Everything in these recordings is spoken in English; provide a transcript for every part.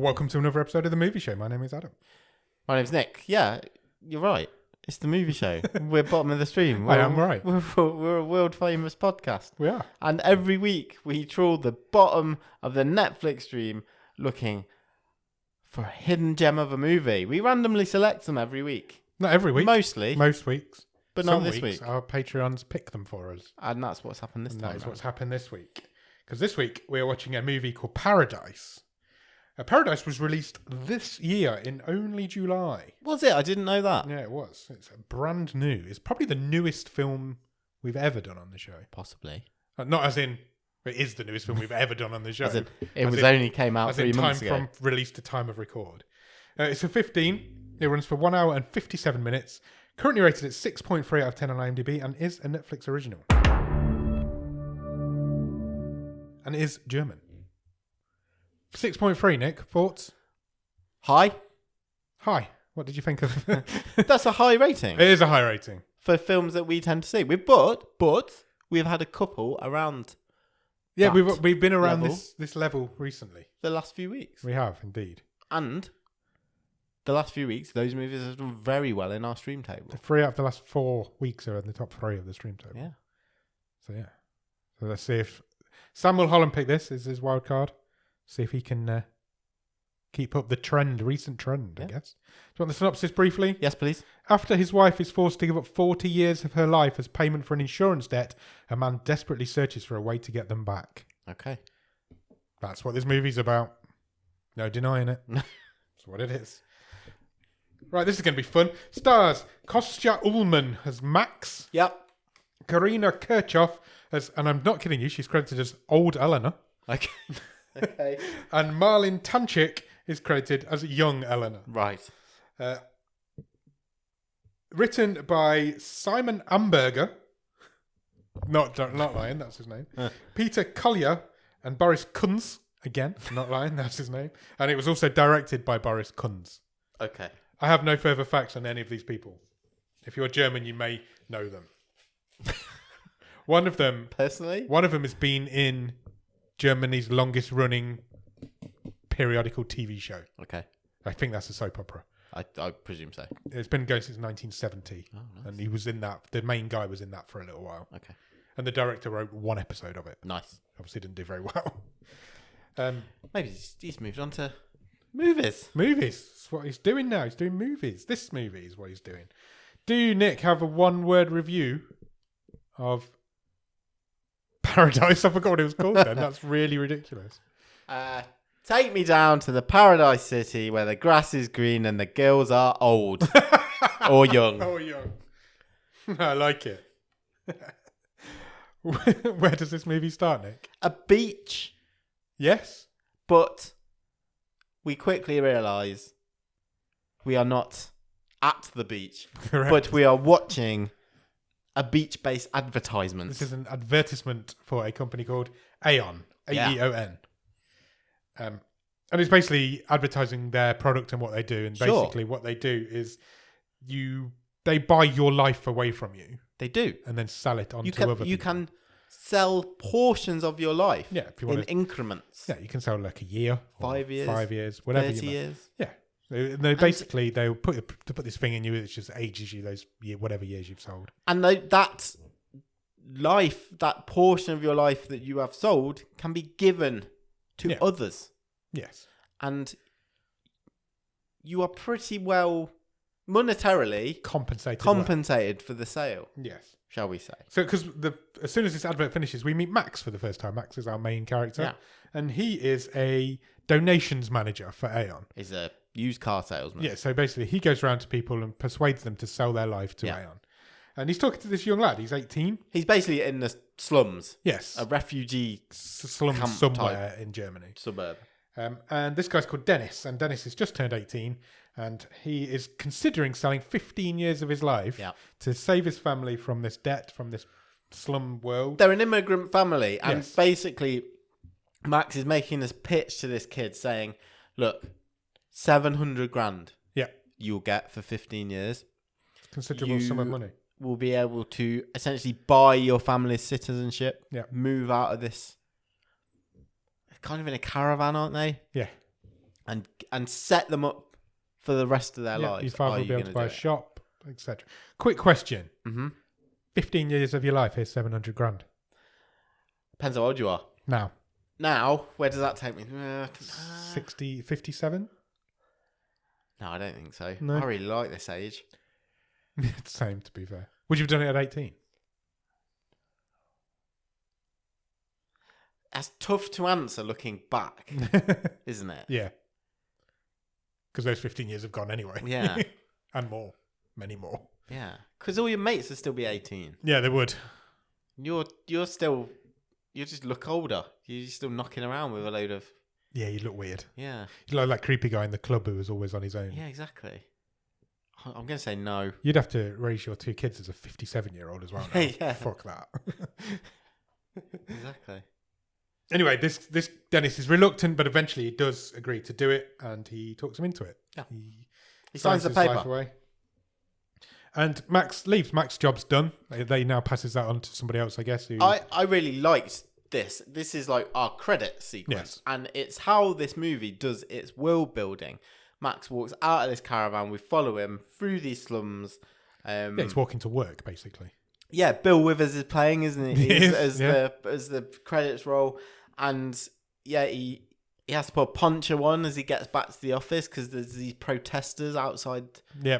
Welcome to another episode of The Movie Show. My name is Adam. My name's Nick. Yeah, you're right. It's The Movie Show. We're bottom of the stream. I am right. We're a world famous podcast. We are. And every week we trawl the bottom of the Netflix stream looking for a hidden gem of a movie. We randomly select them every week. Not every week. Mostly. Most weeks. But Some not this weeks, week. Our Patreons pick them for us. And that's what's happened this And time. that is what's happened this week. Because this week we're watching a movie called Paradise. Paradise was released this year in only July. Was it? I didn't know that. Yeah, it was. It's brand new. It's probably the newest film we've ever done on the show. Possibly. Not as in, it is the newest film we've ever done on the show. Only came out 3 months ago. From release to time of record. It's a 15. It runs for 1 hour and 57 minutes. Currently rated at 6.3 out of 10 on IMDb and is a Netflix original. And is German. 6.3, Nick. Thoughts? High? Hi. What did you think of? That's a high rating. It is a high rating. For films that we tend to see. But we've had a couple around. Yeah, we've been around level. this level recently. The last few weeks. We have, indeed. And the last few weeks, those movies have done very well in our stream table. 3 out of the last 4 weeks are in the top 3 of the stream table. Yeah. So let's see if Samuel Holland picked this as his wild card. See if he can keep up the recent trend, I guess. Do you want the synopsis briefly? Yes, please. After his wife is forced to give up 40 years of her life as payment for an insurance debt, a man desperately searches for a way to get them back. Okay. That's what this movie's about. No denying it. That's what it is. Right, this is going to be fun. Stars Kostja Ullmann as Max. Yep. Karina Kirchhoff as, and I'm not kidding you, she's credited as Old Eleanor. Okay. Okay. And Marlene Tanczik is credited as Young Eleanor. Right. Written by Simon Amberger. Not lying, that's his name. Peter Collier and Boris Kunz. Again, not lying, that's his name. And it was also directed by Boris Kunz. Okay. I have no further facts on any of these people. If you're German, you may know them. One of them has been in Germany's longest running periodical TV show. Okay. I think that's a soap opera. I presume so. It's been going since 1970. Oh, nice. And he was in that. The main guy was in that for a little while. Okay. And the director wrote 1 episode of it. Nice. Obviously didn't do very well. Maybe he's moved on to movies. Movies. That's what he's doing now. He's doing movies. This movie is what he's doing. Do you, Nick, have a 1-word review of Paradise? I forgot what it was called then. That's really ridiculous. Take me down to the Paradise City where the grass is green and the girls are old. Or young. Or young. I like it. Where does this movie start, Nick? A beach. Yes. But we quickly realise we are not at the beach. Correct. But we are watching a beach-based advertisement. This is an advertisement for a company called Aeon. A-E-O-N. And it's basically advertising their product and what they do. And basically what they do is they buy your life away from you. They do. And then sell it on to other people. You can sell portions of your life if you want in increments. Yeah, you can sell like a year. 5 years. 5 years. Whatever 30 years. Yeah. They'll put this thing in you. It just ages you whatever years you've sold. And that life, that portion of your life that you have sold, can be given to others. Yes. And you are pretty well monetarily compensated for the sale. Yes. Shall we say? So, because as soon as this advert finishes, we meet Max for the first time. Max is our main character, and he is a donations manager for Aeon. He's a used car salesman. Yeah. So basically, he goes around to people and persuades them to sell their life to Aeon. And he's talking to this young lad. He's 18. He's basically in the slums. Yes. A refugee slum somewhere in Germany. Suburb. And this guy's called Dennis, and Dennis has just turned 18, and he is considering selling 15 years of his life to save his family from this debt, from this slum world. They're an immigrant family, and basically Max is making this pitch to this kid saying, look, 700 grand you'll get for 15 years. Considerable sum of money. Will be able to essentially buy your family's citizenship, move out of this. Kind of in a caravan, aren't they? Yeah. and set them up for the rest of their lives. Your father will be able to buy a shop, etc. Quick question. 15 years of your life, here's 700 grand. Depends how old you are. Now, where does that take me? 60, 57? No, I don't think so. No. I really like this age. It's the same, to be fair. Would you have done it at 18? That's tough to answer looking back, isn't it? Yeah. Because those 15 years have gone anyway. Yeah. And more. Many more. Yeah. Because all your mates would still be 18. Yeah, they would. You just look older. You're still knocking around with a load of... Yeah, you look weird. Yeah. You look like that creepy guy in the club who was always on his own. Yeah, exactly. I'm going to say no. You'd have to raise your 2 kids as a 57-year-old as well now. Yeah. Fuck that. Exactly. Anyway, this Dennis is reluctant, but eventually he does agree to do it, and he talks him into it. Yeah. He signs the paper. Life away. And Max leaves. Max's job's done. They now passes that on to somebody else, I guess. I really liked this. This is like our credit sequence. Yes. And it's how this movie does its world building. Max walks out of this caravan. We follow him through these slums. He's walking to work, basically. Yeah, Bill Withers is playing, isn't he? As the credits roll. And yeah, he has to put a poncho on as he gets back to the office because there's these protesters outside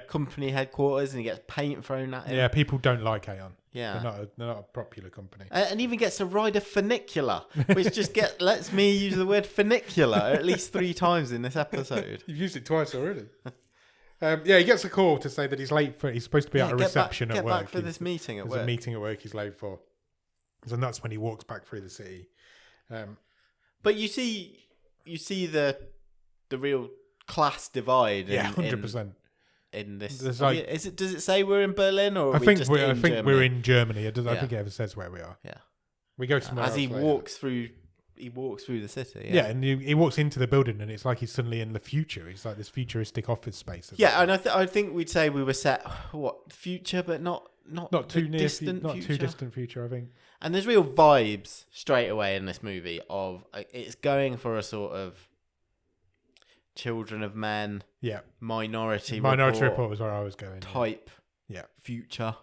company headquarters, and he gets paint thrown at him. Yeah, people don't like Aeon. Yeah, they're not a popular company. And even gets to ride a funicular, which just lets me use the word funicular at least 3 times in this episode. You've used it twice already. He gets a call to say that he's late for. He's supposed to be at a reception at work. Get back for this meeting at work. There's a meeting at work he's late for, and that's when he walks back through the city. But you see the real class divide. 100%. In this, does it say we're in Berlin or? I think we're in Germany. I think it ever says where we are. Yeah, we go somewhere as he later. walks through. He walks through the city. Yeah, and he walks into the building, and it's like he's suddenly in the future. It's like this futuristic office space. And I think we'd say we were set future, but not too near, distant not future. too distant future. I think. And there's real vibes straight away in this movie of it's going for a sort of children of men, minority report was where I was going. Type, future.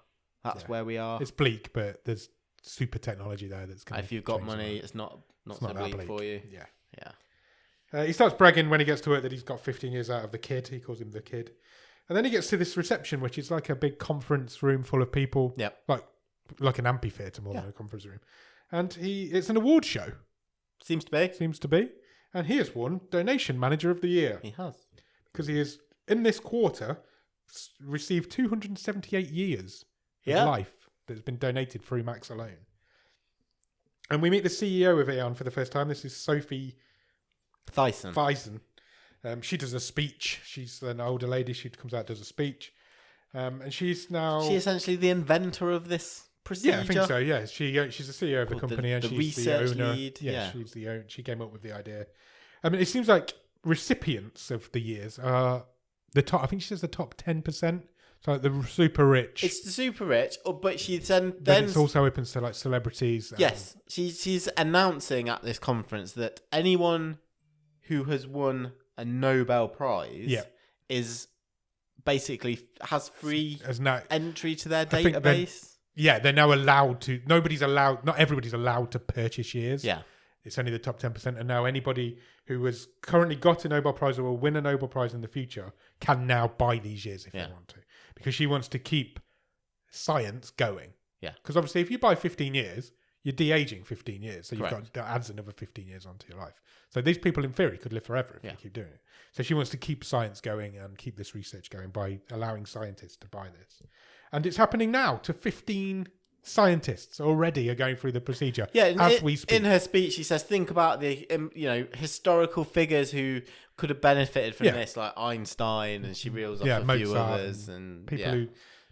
That's where we are. It's bleak, but there's super technology there that's going. If you've got money, it's not so bleak for you. Yeah. He starts bragging when he gets to work that he's got 15 years out of the kid. He calls him the kid, and then he gets to this reception, which is like a big conference room full of people. Yeah, like an amphitheatre more than a conference room, and it's an award show. Seems to be, and he has won Donation Manager of the Year. He has, because he has in this quarter received 278 years of life that's been donated through Max alone. And we meet the CEO of Aeon for the first time. This is Sophie Thyssen. She does a speech. She's an older lady. She comes out, does a speech, and she's essentially the inventor of this procedure. Yeah, I think so. Yeah, she's the CEO of the company, and she's the owner. Lead. Yeah, she's the owner. She came up with the idea. I mean, it seems like recipients of the years are the top. I think she says the top 10%. So like the super rich. It's the super rich, but she's then it's also open to like celebrities. Yes, she's announcing at this conference that anyone who has won a Nobel Prize is basically has free entry to their database. They're now allowed to. Not everybody's allowed to purchase years. Yeah. It's only the top 10%. And now anybody who has currently got a Nobel Prize or will win a Nobel Prize in the future can now buy these years if they want to. Because she wants to keep science going. Yeah. Because obviously if you buy 15 years, you're de-aging 15 years. So that adds another 15 years onto your life. So these people in theory could live forever if they keep doing it. So she wants to keep science going and keep this research going by allowing scientists to buy this. And it's happening now to 15 scientists already are going through the procedure as we speak. In her speech, she says, think about the historical figures who could have benefited from this, like Einstein, and she reels off a Mozart, few others. And people who...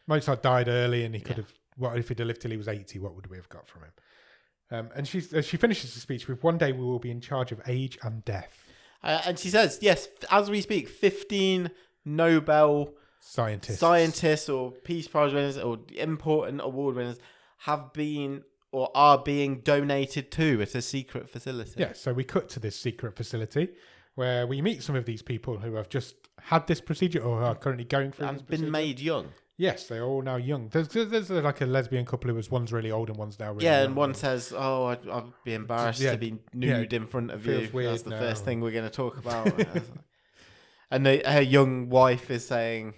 Mozart died early and he could have... What if he'd have lived till he was 80, what would we have got from him? And she finishes the speech with, one day we will be in charge of age and death. And she says, yes, as we speak, 15 Nobel scientists or Peace Prize winners or important award winners have been or are being donated to at a secret facility. Yeah, so we cut to this secret facility where we meet some of these people who have just had this procedure or are currently going through and this procedure. been made young. Yes, they're all now young. There's like a lesbian couple who was one's really old and one's now really young. young. And one says, "Oh, I'd be embarrassed to be nude in front of you. That's the first thing we're going to talk about." And her young wife is saying,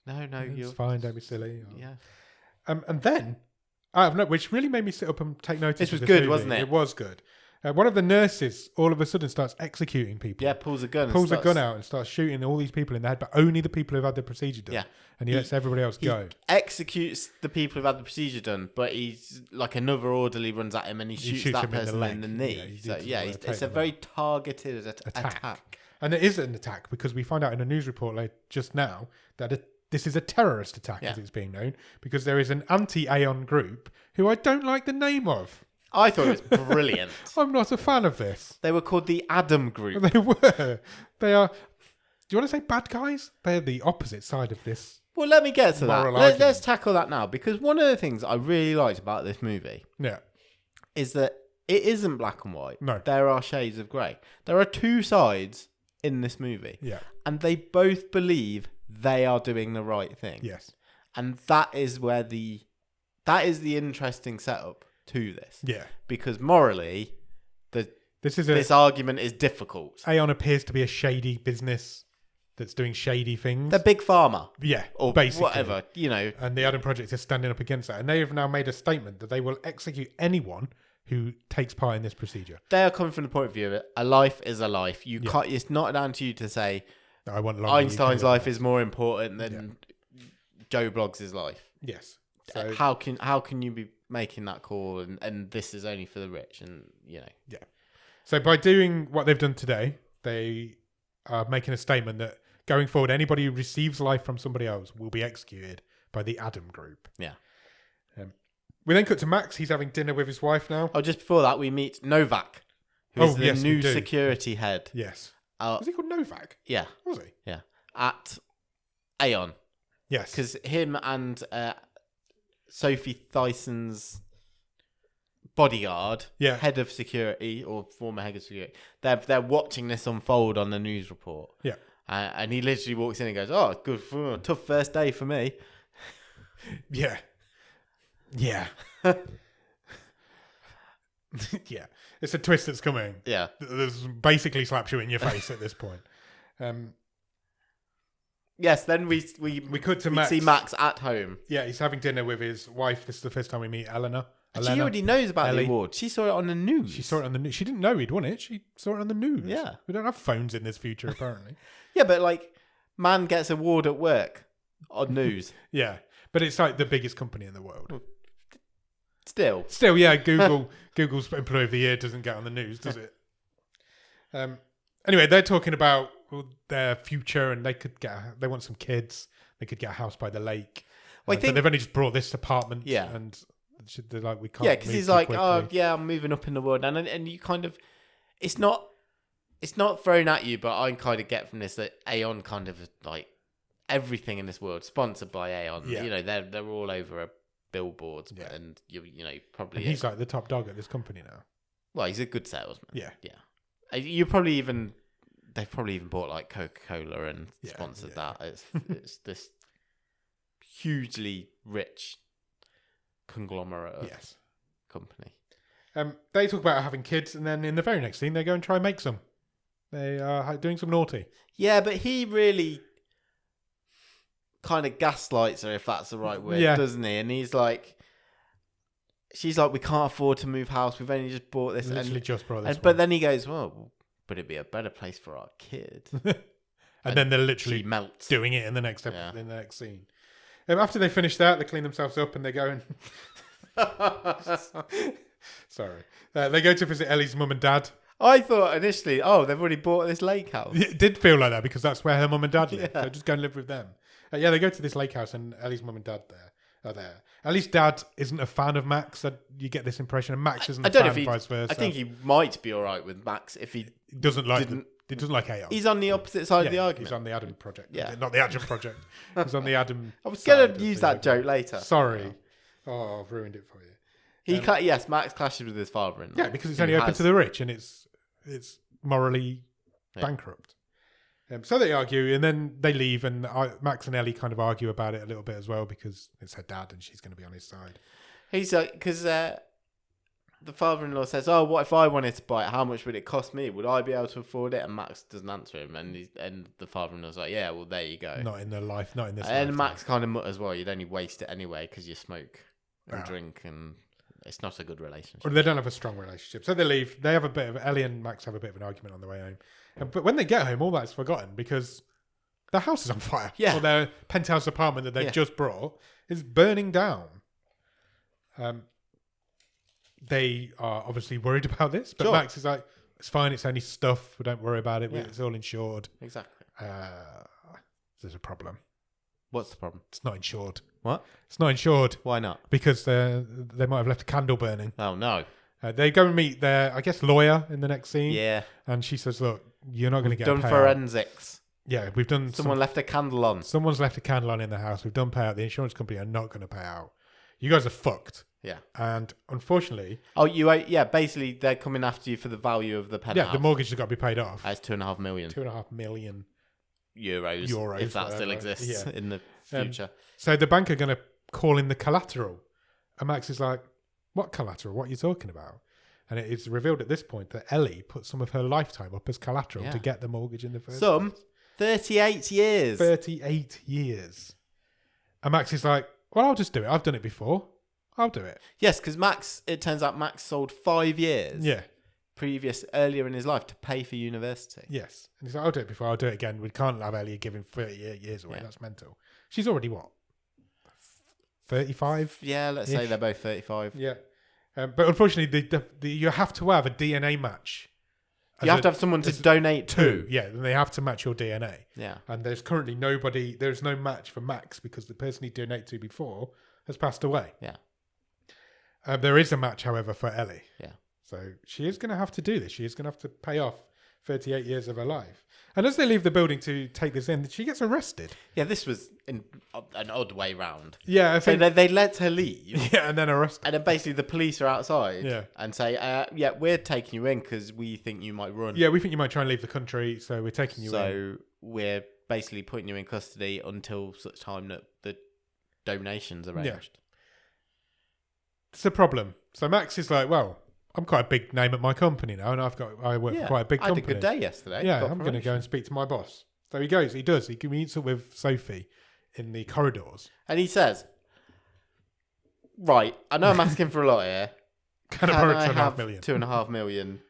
"No, it's fine. Don't be silly." Yeah. And then, which really made me sit up and take notice. This was of good, movie. wasn't it? It was good. One of the nurses all of a sudden starts executing people. Yeah, pulls a gun out and starts shooting all these people in the head, but only the people who've had the procedure done. Yeah. And he lets everybody else go. Executes the people who've had the procedure done, but he's like another orderly runs at him and he shoots that person in the knee. It's a very targeted attack. And it is an attack because we find out in a news report just now that this is a terrorist attack, as it's being known, because there is an anti-Aeon group who I don't like the name of. I thought it was brilliant. I'm not a fan of this. They were called the Adam Group. They were. They are. Do you want to say bad guys? They're the opposite side of this. Well, let me get to that. Let's tackle that now, because one of the things I really liked about this movie is that it isn't black and white. No. There are shades of grey. There are two sides in this movie. Yeah. And they both believe they are doing the right thing. Yes. And that is the interesting setup to this. Yeah. Because morally, this argument is difficult. Aeon appears to be a shady business that's doing shady things. They're big pharma. Yeah. Or basically. Whatever, And the Adam Project is standing up against that. And they have now made a statement that they will execute anyone who takes part in this procedure. They are coming from the point of view of it. A life is a life. You can't. It's not down to you to say I want Einstein's life is more important than Joe Bloggs' life. Yes. So, how can you be making that call and this is only for the rich and Yeah. So by doing what they've done today, they are making a statement that going forward, anybody who receives life from somebody else will be executed by the Adam Group. Yeah. We then cut to Max. He's having dinner with his wife now. Oh, just before that, we meet Novak, who is the new security head. Yes. Was he called Novak? Yeah. Was he? Yeah. At Aeon. Yes. Because him and Sophie Thyson's bodyguard, head of security or former head of security, they're watching this unfold on the news report. Yeah. And he literally walks in and goes, "Oh, good, tough first day for me." Yeah. Yeah. Yeah. It's a twist that's coming. Yeah. There's basically slaps you in your face at this point. Yes, then we cut to Max. See Max at home. Yeah, he's having dinner with his wife. This is the first time we meet Eleanor. She already knows about the award. She saw it on the news. She saw it on the news. She didn't know he'd won it. She saw it on the news. Yeah. We don't have phones in this future, apparently. Yeah, but man gets award at work on news. Yeah, but it's like the biggest company in the world. Still, yeah. Google's Employee of the Year doesn't get on the news, does it? Anyway, they're talking about their future, and they want some kids. They could get a house by the lake. Well, I think they've only just brought this apartment. Yeah, and they're like, we can't. Yeah, because he's like, quickly. Oh yeah, I'm moving up in the world, and you kind of, it's not thrown at you, but I kind of get from this that Aeon kind of like everything in this world sponsored by Aeon. Yeah. They're all over billboards, and you probably. And he's like the top dog at this company now. Well, he's a good salesman. Yeah. They've probably even bought like Coca-Cola and sponsored that. It's this hugely rich conglomerate of company. They talk about having kids, and then in the very next scene, they go and try and make some. They are doing some naughty. Yeah, but he really kind of gaslights her, if that's the right word, doesn't he? And he's like, she's like, we can't afford to move house. We've only just bought this. Literally just bought this. But then he goes, well, but it'd be a better place for our kid. and then they're literally melts. Doing it in the next episode, in the next scene. After they finish that, they clean themselves up and they go and... Sorry. They go to visit Ellie's mum and dad. I thought initially, they've already bought this lake house. It did feel like that because that's where her mum and dad live. So just go and live with them. They go to this lake house and Ellie's mum and dad are there. Ellie's dad isn't a fan of Max. You get this impression. And Max isn't a fan, vice versa. I think he might be all right with Max if he doesn't like Aeon. He's on the opposite side of the argument. He's on the Adam Project. Yeah. Not the Adam Project. He's on the Adam I was going to use that joke later. Sorry. Oh, I've ruined it for you. Max clashes with his father-in-law. Yeah, because it's only open to the rich and it's morally bankrupt. So they argue, and then they leave, and Max and Ellie kind of argue about it a little bit as well because it's her dad, and she's going to be on his side. He's like, because the father-in-law says, "Oh, what if I wanted to buy it? How much would it cost me? Would I be able to afford it?" And Max doesn't answer him, and the father-in-law's like, "Yeah, well, there you go. Not in this. And Max kind of mutters, "Well, you'd only waste it anyway because you smoke and drink, and it's not a good relationship." Or they don't have a strong relationship, so they leave. They have Ellie and Max have a bit of an argument on the way home. But when they get home, all that's forgotten because their house is on fire. Yeah. Or their penthouse apartment that they've just bought is burning down. They are obviously worried about this, but Max is like, "It's fine. It's only stuff. We don't worry about it. It's all insured." Exactly. There's a problem. What's the problem? It's not insured. What? It's not insured. Why not? Because they might have left a candle burning. Oh, no. They go and meet their, I guess, lawyer in the next scene. Yeah. And she says, "Look, you're not going to get done a payout." Forensics. Yeah, we've done. Someone left a candle on. Someone's left a candle on in the house. We've done payout. The insurance company are not going to pay out. You guys are fucked. Yeah. And unfortunately... Oh, basically, they're coming after you for the value of the penthouse. Yeah, the mortgage has got to be paid off. That's 2.5 million. 2.5 million euros, if that still exists in the future. So the bank are going to call in the collateral. And Max is like, "What collateral? What are you talking about?" And it is revealed at this point that Ellie put some of her lifetime up as collateral to get the mortgage in the first place. 38 years. 38 years. And Max is like, "Well, I'll just do it. I've done it before. I'll do it." Yes, because it turns out Max sold 5 years earlier in his life to pay for university. Yes. And he's like, "I'll do it before. I'll do it again. We can't have Ellie giving 38 years away. That's mental." She's already what? 35? Yeah, let's say they're both 35. Yeah. But unfortunately, you have to have a DNA match. You have to have someone to donate to. Yeah, and they have to match your DNA. Yeah. And there's currently there's no match for Max because the person he donated to before has passed away. Yeah. There is a match, however, for Ellie. Yeah. So she is going to have to do this. She is going to have to pay off 38 years of her life. And as they leave the building to take this in, she gets arrested. Yeah, this was in an odd way round. Yeah, I think... So they let her leave. Yeah, and then arrest her. And then basically the police are outside and say, we're taking you in because we think you might run. Yeah, we think you might try and leave the country, so we're taking you in. So we're basically putting you in custody until such time that the donation's arranged. Yeah. It's a problem. So Max is like, "Well, I'm quite a big name at my company now, and I work for quite a big company. I had a good day yesterday. Yeah, I'm going to go and speak to my boss." So he goes. He does. He meets up with Sophie in the corridors, and he says, "Right, I know I'm asking for a lot here. Can I have 2.5 million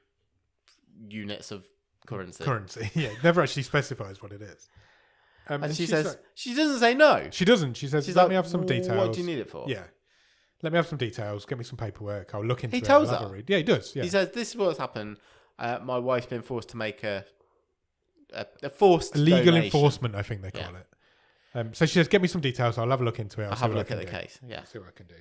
units of currency?" Yeah, never actually specifies what it is. And she says, she doesn't say no. She doesn't. She says, "Let me have some details." What do you need it for? Yeah. "Let me have some details. Get me some paperwork. I'll look into it." He tells her. Yeah, he does. Yeah. He says, "This is what's happened. My wife's been forced to make a forced legal donation. Enforcement, I think they call it." So she says, "Get me some details. I'll have a look into it. I'll have a look at the case. Yeah, see what I can do."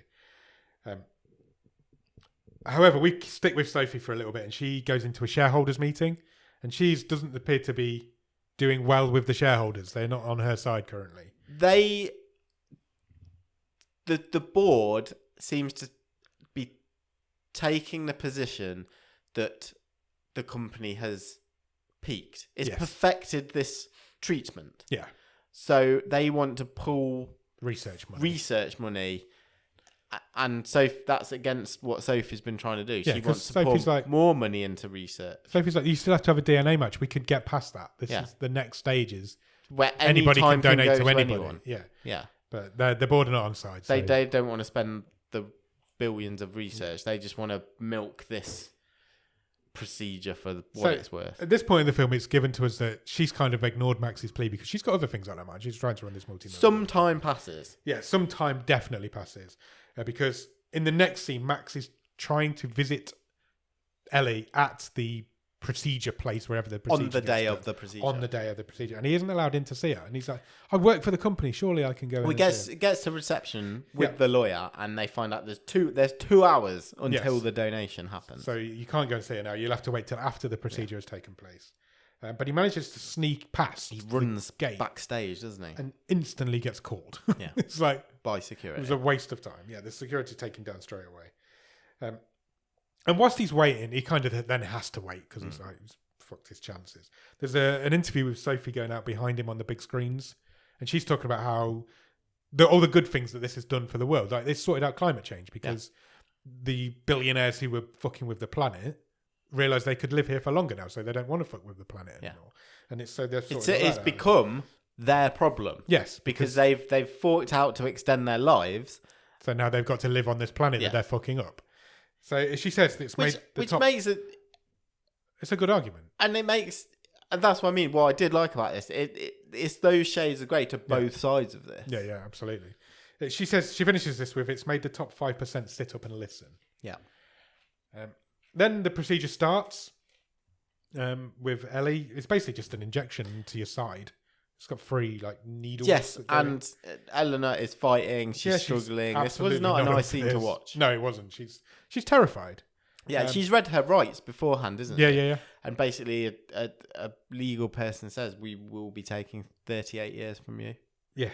However, we stick with Sophie for a little bit, and she goes into a shareholders meeting, and she doesn't appear to be doing well with the shareholders. They're not on her side currently. The board seems to be taking the position that the company has peaked. It's perfected this treatment. Yeah. So they want to pull research money. And so that's against what Sophie's been trying to do. Yeah, she wants to Sophie's pour like, more money into research. Sophie's like, "You still have to have a DNA match. We could get past that. This is the next stages where anybody can donate to anybody." Anyone. Yeah. Yeah. But the board are not on side. So. They don't want to spend the billions of research. They just want to milk this procedure for what it's worth. At this point in the film, it's given to us that she's kind of ignored Max's plea because she's got other things on her mind. She's trying to run this multi-million. Some time passes. Yeah, some time definitely passes. Because in the next scene, Max is trying to visit Ellie at the procedure place, wherever the procedure on the day of the procedure. On the day of the procedure. And he isn't allowed in to see her. And he's like, "I work for the company. Surely I can go in." It gets to reception with the lawyer, and they find out there's 2 hours until the donation happens. So you can't go and see her now. You'll have to wait till after the procedure has taken place. But he manages to sneak past. He runs backstage, doesn't he? And instantly gets called. Yeah. It's like... by security. It was a waste of time. Yeah, the security taken down straight away. And whilst he's waiting, he kind of then has to wait because he's like, fucked his chances. There's an interview with Sophie going out behind him on the big screens, and she's talking about how all the good things that this has done for the world. Like, they sorted out climate change because the billionaires who were fucking with the planet realised they could live here for longer now, so they don't want to fuck with the planet anymore. And it's so they're it's become their problem. Yes, because they've forked out to extend their lives. So now they've got to live on this planet that they're fucking up. So she says it's made the top... makes it... It's a good argument. And it makes... And that's what I mean. What I did like about this, it's those shades of grey to both sides of this. Yeah, absolutely. She says, she finishes this with, it's made the top 5% sit up and listen. Yeah. Then the procedure starts with Ellie. It's basically just an injection into your side. It's got 3 needles. Yes, and Eleanor is fighting. She's struggling. This was not a nice scene to watch. No, it wasn't. She's terrified. Yeah, she's read her rights beforehand, isn't she? Yeah. And basically, a legal person says, we will be taking 38 years from you. Yeah.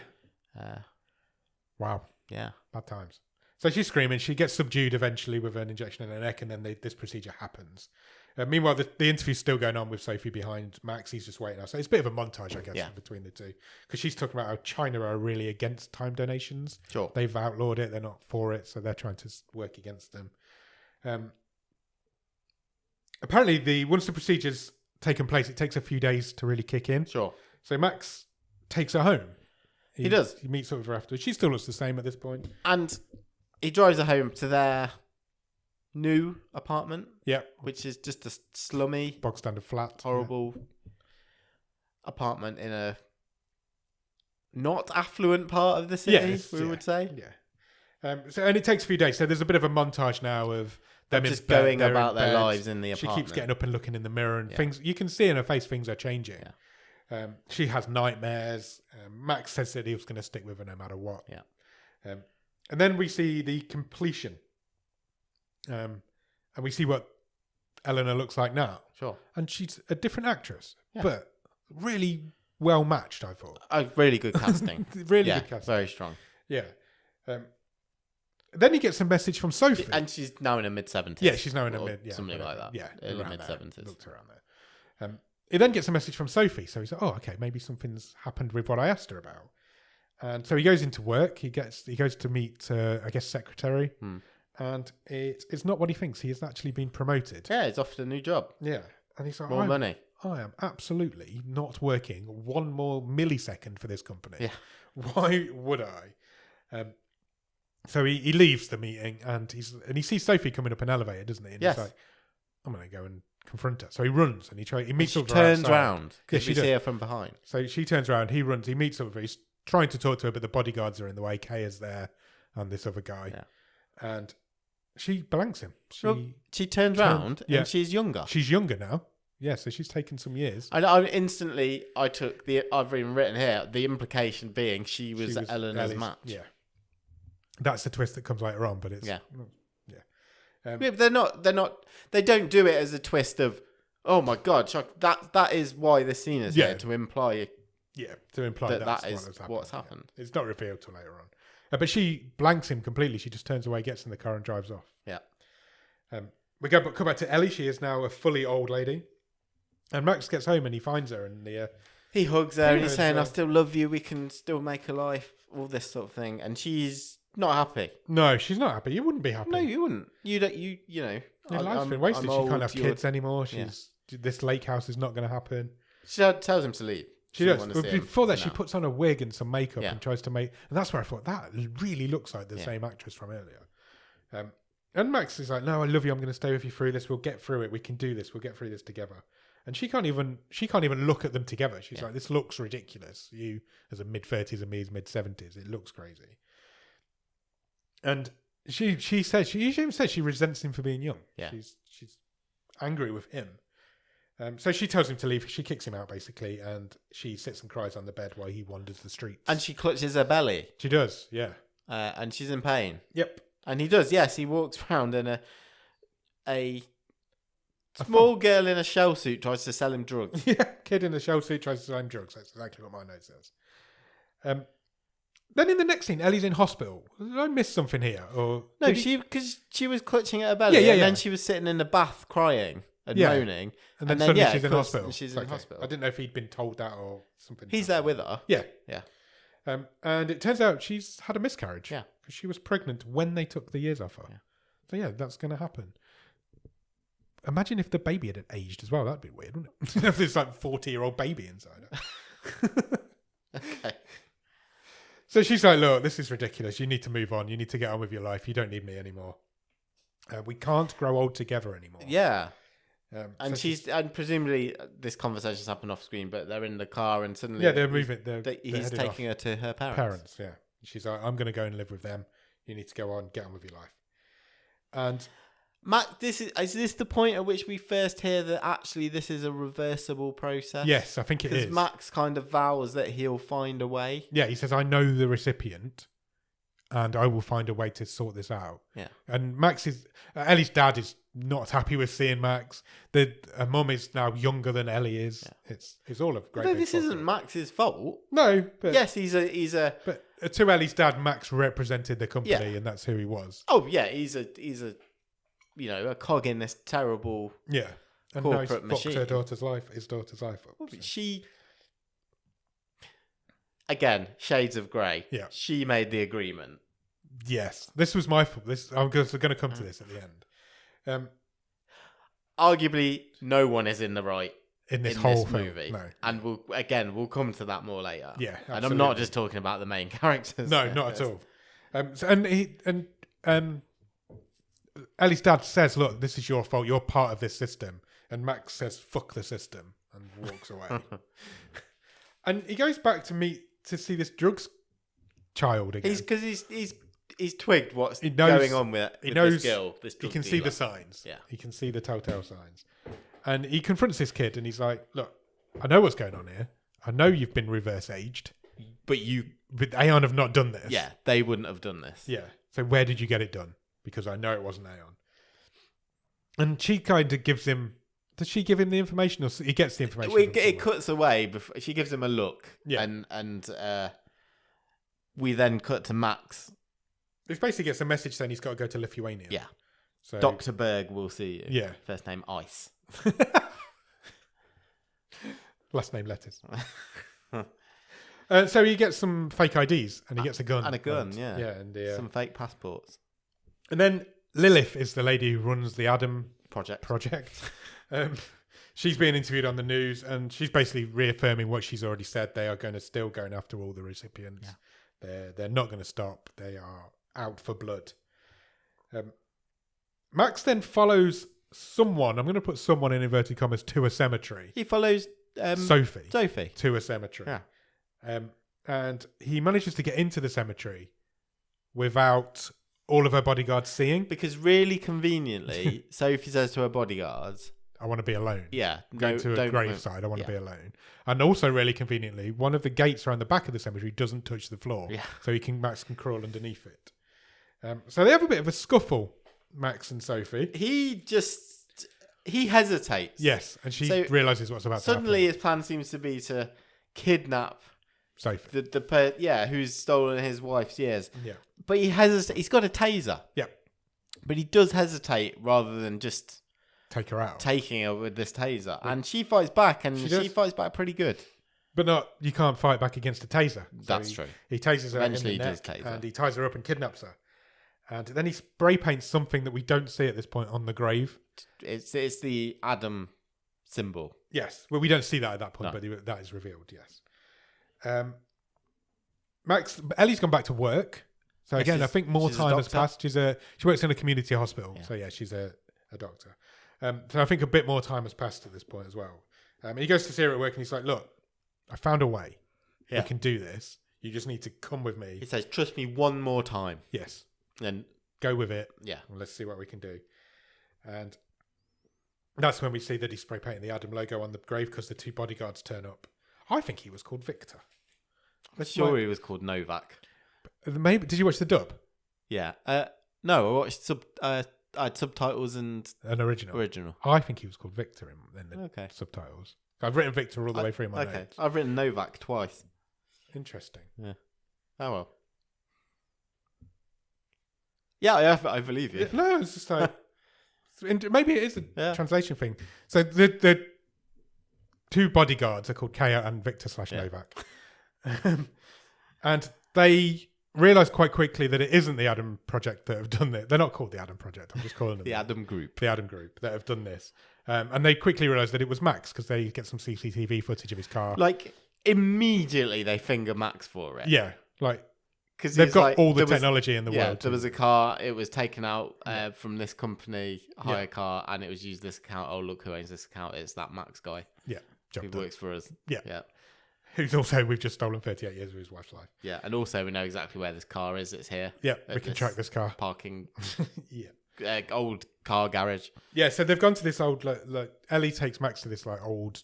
Wow. Yeah. Bad times. So she's screaming. She gets subdued eventually with an injection in her neck, and then this procedure happens. Meanwhile, the interview's still going on with Sophie behind Max. He's just waiting out. So it's a bit of a montage, I guess, between the two. Because she's talking about how China are really against time donations. Sure. They've outlawed it. They're not for it. So they're trying to work against them. Apparently, once the procedure's taken place, it takes a few days to really kick in. Sure. So Max takes her home. He does. He meets up with her afterwards. She still looks the same at this point. And he drives her home to their new apartment. Yeah. Which is just a slummy, bog standard flat, horrible apartment in a not affluent part of the city, we would say. Yeah. And it takes a few days. So there's a bit of a montage now of them just going about their lives in the apartment. She keeps getting up and looking in the mirror, and things you can see in her face. Things are changing. Yeah. She has nightmares. Max says that he was going to stick with her no matter what. Yeah. And then we see the completion. And we see what Eleanor looks like now. Sure. And she's a different actress, but really well matched, I thought. Really good casting. Really good casting. Very strong. Yeah. Then he gets a message from Sophie. And she's now in her mid-70s. Yeah, she's now in her something like that. Yeah. Early mid-70s. Looked around there. He then gets a message from Sophie. So he's like, oh, okay, maybe something's happened with what I asked her about. And so he goes into work. He goes to meet, I guess, secretary. And it's not what he thinks. He has actually been promoted. Yeah, he's offered a new job. Yeah. And he's like, more money. I am absolutely not working 1 more millisecond for this company. Yeah. Why would I? So he leaves the meeting and he sees Sophie coming up an elevator, doesn't he? And he's like, I'm going to go and confront her. So he runs and he meets up with her outside. She turns round because we see her from behind. So she turns around, he runs, he meets up with her. He's trying to talk to her, but the bodyguards are in the way. Kay is there and this other guy. Yeah. And she blanks him. She turns round and she's younger. She's younger now. Yeah, so she's taken some years. And I took I've even written here, the implication being she was Eleanor's match. Yeah. That's the twist that comes later on, but it's... Yeah. But they don't do it as a twist of, oh my God, that is why this scene is here, to imply... Yeah, to imply that is what's happened. Yeah. It's not revealed till later on. But she blanks him completely. She just turns away, gets in the car and drives off. Yeah. We come back to Ellie. She is now a fully old lady. And Max gets home and he finds her and he hugs her and he's saying, I still love you, we can still make a life, all this sort of thing. And she's not happy. No, she's not happy. You wouldn't be happy. No, you wouldn't. You know. Your life's been wasted. She can't have kids anymore. This lake house is not going to happen. She tells him to leave. She does. Before that, she puts on a wig and some makeup and tries to make... And that's where I thought, that really looks like the same actress from earlier. And Max is like, no, I love you. I'm going to stay with you through this. We'll get through it. We can do this. We'll get through this together. And she can't even look at them together. She's like, this looks ridiculous. You as a mid-30s and me as mid-70s. It looks crazy. And she even says she resents him for being young. Yeah. She's angry with him. So she tells him to leave. She kicks him out, basically, and she sits and cries on the bed while he wanders the streets. And she clutches her belly. She does, yeah. And she's in pain. Yep. And he does, yes. He walks around and a small girl in a shell suit tries to sell him drugs. Yeah, kid in a shell suit tries to sell him drugs. That's exactly what my note says. Then in the next scene, Ellie's in hospital. Did I miss something here? Or no, because she was clutching at her belly, and then she was sitting in the bath crying. and moaning. And then suddenly she's in hospital. She's in hospital. I didn't know if he'd been told that or something. He's there with her. Yeah. Yeah. And it turns out she's had a miscarriage. Yeah. Because she was pregnant when they took the years off her. Yeah. So yeah, that's going to happen. Imagine if the baby had aged as well. That'd be weird, wouldn't it? If there's like 40-year-old baby inside her. Okay. So she's like, look, this is ridiculous. You need to move on. You need to get on with your life. You don't need me anymore. We can't grow old together anymore. Yeah. And and presumably this conversation's happened off screen, but they're in the car and suddenly they're moving. He's taking her to her parents. Yeah. She's like, I'm going to go and live with them. You need to go on, get on with your life. And Max, is this the point at which we first hear that actually this is a reversible process? Yes, I think it is. Because Max kind of vows that he'll find a way. Yeah, he says, I know the recipient and I will find a way to sort this out. Yeah. And Ellie's dad is not happy with seeing Max. Her mum is now younger than Ellie is. Yeah. It's all a great. But this isn't Max's fault. No, but yes, he's a. But to Ellie's dad, Max represented the company, and that's who he was. Oh yeah, he's a a cog in this terrible and corporate now he's machine. His daughter's life up. So. She. Again, shades of grey. Yeah. She made the agreement. Yes. This was my fault. I'm going to come to this at the end. Arguably, no one is in the right in this whole movie. No. And we'll come to that more later. Yeah, absolutely. And I'm not just talking about the main characters. No, not at all. Ellie's dad says, look, this is your fault. You're part of this system. And Max says, fuck the system, and walks away. And he goes back to see this drugs child again. Because he's twigged what's going on with this girl. He can see the signs. Yeah. He can see the telltale signs. And he confronts this kid and he's like, look, I know what's going on here. I know you've been reverse aged. But Aeon have not done this. Yeah, they wouldn't have done this. Yeah. So where did you get it done? Because I know it wasn't Aeon. And she kind of gives him... Does she give him the information, or he gets the information? It cuts away before she gives him a look, and we then cut to Max. It basically gets a message saying he's got to go to Lithuania. Yeah. So Dr. Berg will see you. Yeah. First name Ice. Last name letters. So he gets some fake IDs and he gets a gun. And a gun, yeah. Yeah, and some fake passports. And then Lilith is the lady who runs the Adam Project. She's being interviewed on the news and she's basically reaffirming what she's already said. They are still going after all the recipients. Yeah. They're not going to stop. They are out for blood. Max then follows someone. I'm going to put someone in inverted commas to a cemetery. He follows Sophie to a cemetery. Yeah. And he manages to get into the cemetery without all of her bodyguards seeing. Because really conveniently, Sophie says to her bodyguards, I want to be alone. Yeah. Go to a graveside. I want to be alone. And also really conveniently, one of the gates around the back of the cemetery doesn't touch the floor. Yeah. So Max can crawl underneath it. So they have a bit of a scuffle, Max and Sophie. He hesitates. Yes. And she realises what's about to happen. Suddenly his plan seems to be to kidnap Sophie. Who's stolen his wife's years. Yeah. But he hesitates. He's got a taser. Yeah. But he does hesitate rather than just take her out. Taking her with this taser. Yeah. And she fights back, and she fights back pretty good. But you can't fight back against a taser. That's true. He tases her Eventually in the neck, taser. And he ties her up and kidnaps her. And then he spray paints something that we don't see at this point on the grave. It's the Adam symbol. Yes. Well, we don't see that at that point, but that is revealed, yes. Ellie's gone back to work. So again, I think more time has passed. She works in a community hospital. Yeah. So yeah, she's a doctor. So I think a bit more time has passed at this point as well. He goes to see her at work and he's like, look, I found a way. Yeah. We can do this. You just need to come with me. He says, trust me one more time. Yes. Then go with it. Yeah. And let's see what we can do. And that's when we see that he's spray painting the Adam logo on the grave because the two bodyguards turn up. I think he was called Victor. I'm sure he was called Novak. Maybe. Did you watch the dub? Yeah. No, I watched I had subtitles and an original. I think he was called Victor in the subtitles. I've written Victor all the way through my notes. I've written Novak twice. Interesting. Yeah. Oh well. Yeah, I believe you. No, it's just like maybe it is a translation thing. So the two bodyguards are called Kaya and Victor / Novak. And they realise quite quickly that it isn't the Adam Project that have done it. They're not called the Adam Project. I'm just calling them the Adam Group. The Adam Group that have done this. And they quickly realise that it was Max because they get some CCTV footage of his car. Like, immediately they finger Max for it. Yeah, like... Because they've got all the technology in the world. Yeah, there was a car. It was taken out from this company, hire car, and it was used this account. Oh, look who owns this account. It's that Max guy. Yeah, who works for us. Yeah. Who's also, we've just stolen 38 years of his wife's life. Yeah, and also we know exactly where this car is. It's here. Yeah, we can track this car. Parking. Yeah. Old car garage. Yeah, so they've gone to this old, like Ellie takes Max to this like old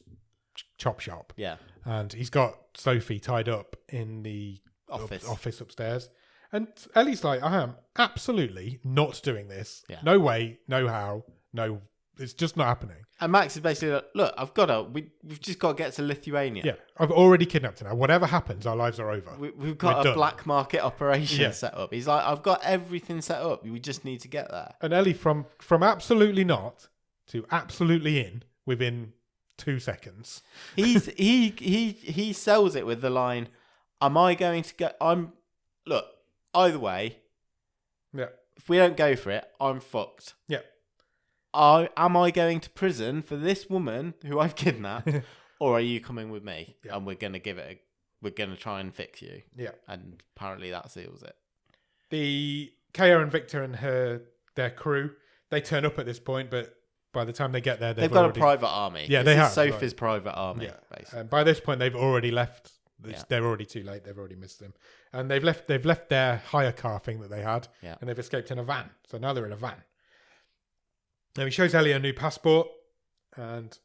chop shop. Yeah. And he's got Sophie tied up in the office upstairs. And Ellie's like, I am absolutely not doing this. Yeah. No way, no how, no, it's just not happening. And Max is basically like, look, we've just got to get to Lithuania. Yeah, I've already kidnapped her now. Whatever happens, our lives are over. We've got a black market operation set up. He's like, I've got everything set up. We just need to get there. And Ellie, from absolutely not to absolutely in within 2 seconds. He sells it with the line, am I going to go... Look, either way, if we don't go for it, I'm fucked. Yeah. Am I going to prison for this woman who I've kidnapped, or are you coming with me? Yeah. And we're going to try and fix you. Yeah. And apparently that seals it. The Kaya and Victor and their crew, they turn up at this point, but by the time they get there, they've got a private army. Yeah, they have. Sophie's private army. Yeah. Basically. And by this point, they've already left. They're already too late. They've already missed them, and they've left their hire car thing that they had, and they've escaped in a van. So now they're in a van. Now he shows Ellie a new passport, and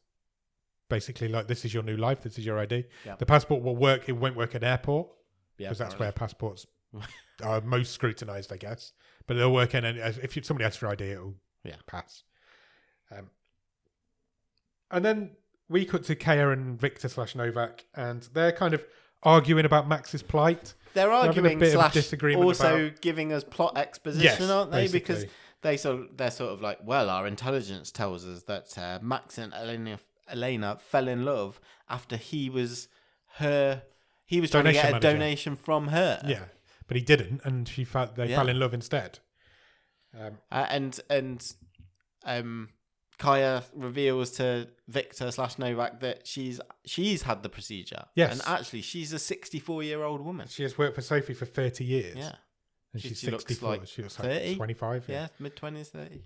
basically like, this is your new life. This is your ID. Yeah. The passport will work. It won't work at airport because that's where passports are most scrutinised, I guess. But it'll work in. If somebody asks for ID, it'll pass. And then we cut to Kaya and Victor / Novak, and they're kind of arguing about Max's plight. They're arguing / disagreement also giving us plot exposition, aren't they? Basically. Because they're sort of like, well, our intelligence tells us that Max and Elena fell in love after he was trying to get a donation from her. Yeah, but he didn't, and they fell in love instead. And Kaya reveals to Victor / Novak that she's had the procedure. Yes. And actually, she's a 64-year-old woman. She has worked for Sophie for 30 years. Yeah. And she's she 64. Looks like she looks 30. Like 25. Yeah, mid-20s, 30.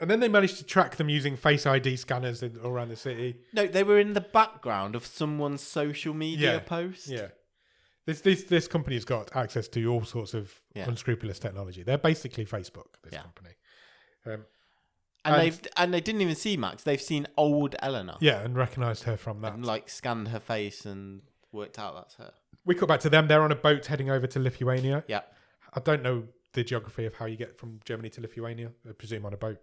And then they managed to track them using Face ID scanners all around the city. No, they were in the background of someone's social media post. Yeah. This company's got access to all sorts of unscrupulous technology. They're basically Facebook, this company. And they didn't even see Max. They've seen old Eleanor. Yeah, and recognised her from that. And like scanned her face and worked out that's her. We cut back to them. They're on a boat heading over to Lithuania. Yeah. I don't know the geography of how you get from Germany to Lithuania. I presume on a boat.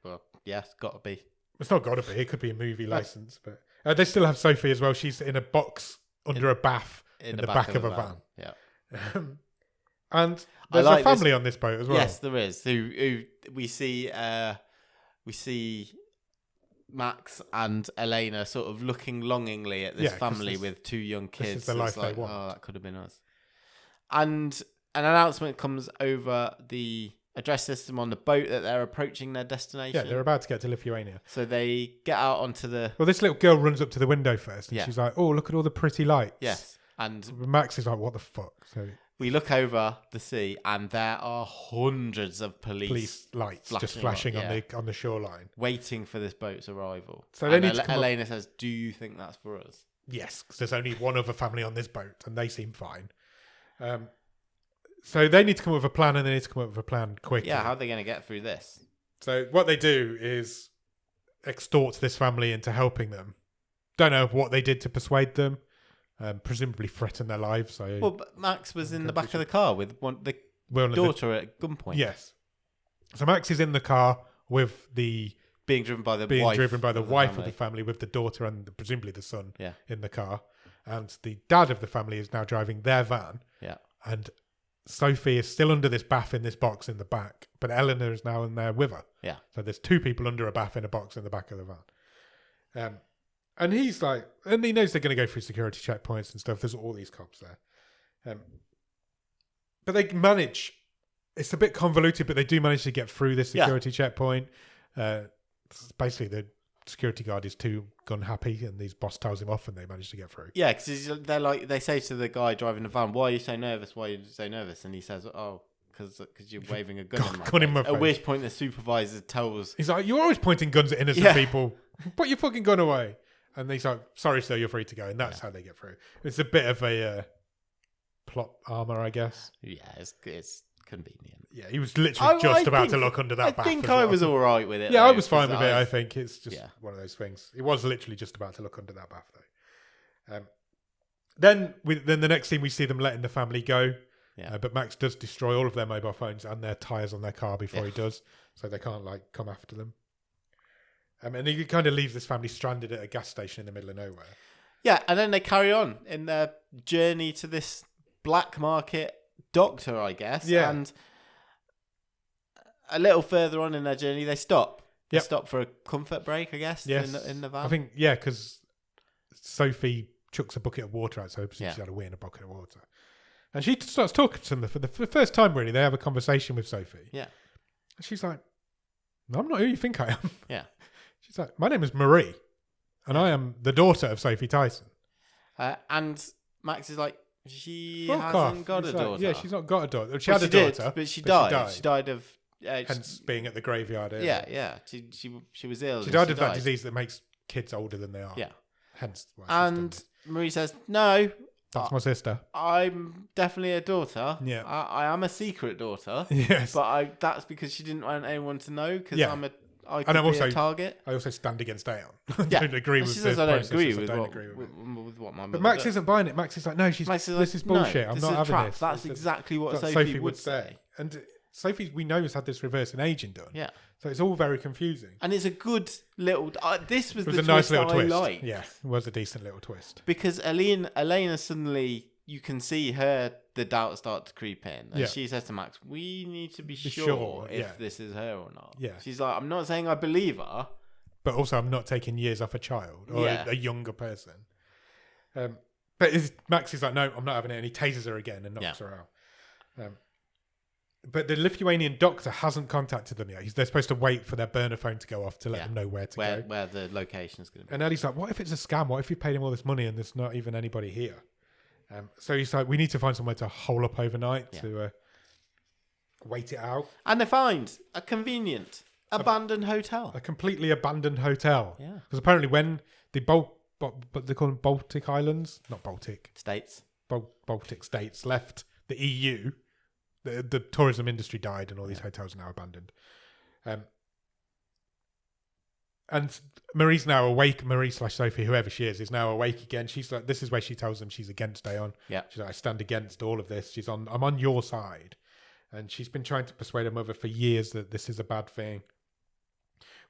Well, yeah, it's got to be. It's not got to be. It could be a movie license. But they still have Sophie as well. She's in a box under a bath in the back of a van. Yeah. And there's a family on this boat as well. Yes, there is. Who we see Max and Elena sort of looking longingly at this family with two young kids. This is the life they want. Oh, that could have been us. And an announcement comes over the address system on the boat that they're approaching their destination. Yeah, they're about to get to Lithuania. So they get out onto the... Well, this little girl runs up to the window first, and she's like, oh, look at all the pretty lights. Yes. And Max is like, what the fuck? So we look over the sea, and there are hundreds of police lights just flashing on the shoreline, waiting for this boat's arrival. So they need Elena says, "Do you think that's for us?" Yes, because there's only one other family on this boat, and they seem fine. So they need to come up with a plan, and they need to come up with a plan quickly. Yeah, how are they going to get through this? So what they do is extort this family into helping them. Don't know what they did to persuade them. Presumably threaten their lives. So but Max was in the back of the car with the daughter at gunpoint. Yes. So Max is in the car with being driven by the wife of the family with the daughter and presumably the son in the car, and the dad of the family is now driving their van. Yeah. And Sophie is still under this bath in this box in the back, but Eleanor is now in there with her. Yeah. So there's 2 people under a bath in a box in the back of the van. And he's like, and he knows they're going to go through security checkpoints and stuff. There's all these cops there. But they manage. It's a bit convoluted, but they do manage to get through this security checkpoint. Basically, the security guard is too gun happy, and his boss tells him off, and they manage to get through. Yeah, because they say to the guy driving the van, "Why are you so nervous? Why are you so nervous?" And he says, "Oh, because you're waving a gun in my face." At which point the supervisor tells, he's like, "You're always pointing guns at innocent people. Put your fucking gun away." And he's like, "Sorry, sir, you're free to go." And that's how they get through. It's a bit of a plot armor, I guess. Yeah, it's convenient. Yeah, he was literally just about to look under that bath. I think I was all right with it. Yeah, I was fine with it. I think it's just one of those things. It was literally just about to look under that bath, though. Then the next scene, we see them letting the family go. Yeah. But Max does destroy all of their mobile phones and their tyres on their car before he does, so they can't come after them. And he kind of leaves this family stranded at a gas station in the middle of nowhere. Yeah, and then they carry on in their journey to this black market doctor, I guess. Yeah. And a little further on in their journey, they stop. They stop for a comfort break, I guess, in the van. I think, because Sophie chucks a bucket of water out, so she's had a wee in a bucket of water. And she starts talking to them for the first time, really. They have a conversation with Sophie. Yeah. And she's like, "No, I'm not who you think I am." Yeah. She's like, "My name is Marie, and I am the daughter of Sophie Tyson." And Max is like, "She Fuck hasn't off. got He's a like, daughter." Yeah, she's not got a daughter. She had a daughter, but she died. She died of... hence being at the graveyard area. Yeah. She was ill. She died of that disease that makes kids older than they are. Yeah. Hence why and Marie says, "No. That's my sister. I'm definitely a daughter. Yeah. I am a secret daughter. Yes. But that's because she didn't want anyone to know, because I could be a target." I also stand against Aeon. I don't agree with this. I don't agree with what my mother But Max isn't buying it. Max is like, "No, this is bullshit. I'm not having this." That's exactly what Sophie would say. And Sophie, we know, has had this reverse in aging done. Yeah. So it's all very confusing. And it's a good little... this was the a nice little twist. I liked. Yeah, it was a decent little twist. Because Elena suddenly... You can see the doubt start to creep in. And she says to Max, "We need to be sure if this is her or not." Yeah. She's like, "I'm not saying I believe her. But also, I'm not taking years off a child or a younger person." But Max is like, "No, I'm not having it." And he tases her again and knocks her out. But the Lithuanian doctor hasn't contacted them yet. They're supposed to wait for their burner phone to go off to let them know where to go. Where the location is going to be. And Ellie's like, "What if it's a scam? What if you paid him all this money and there's not even anybody here?" So he's like, "We need to find somewhere to hole up overnight to wait it out." And they find a convenient abandoned hotel. A completely abandoned hotel. Yeah. Because apparently when they but they call them Baltic Islands, not Baltic. States. Baltic states left the EU, the tourism industry died and all these hotels are now abandoned. And Marie's now awake. Marie/Sophie, whoever she is now awake again. She's like, this is where she tells them she's against Aeon. Yeah. She's like, "I stand against all of this. I'm on your side." And she's been trying to persuade her mother for years that this is a bad thing.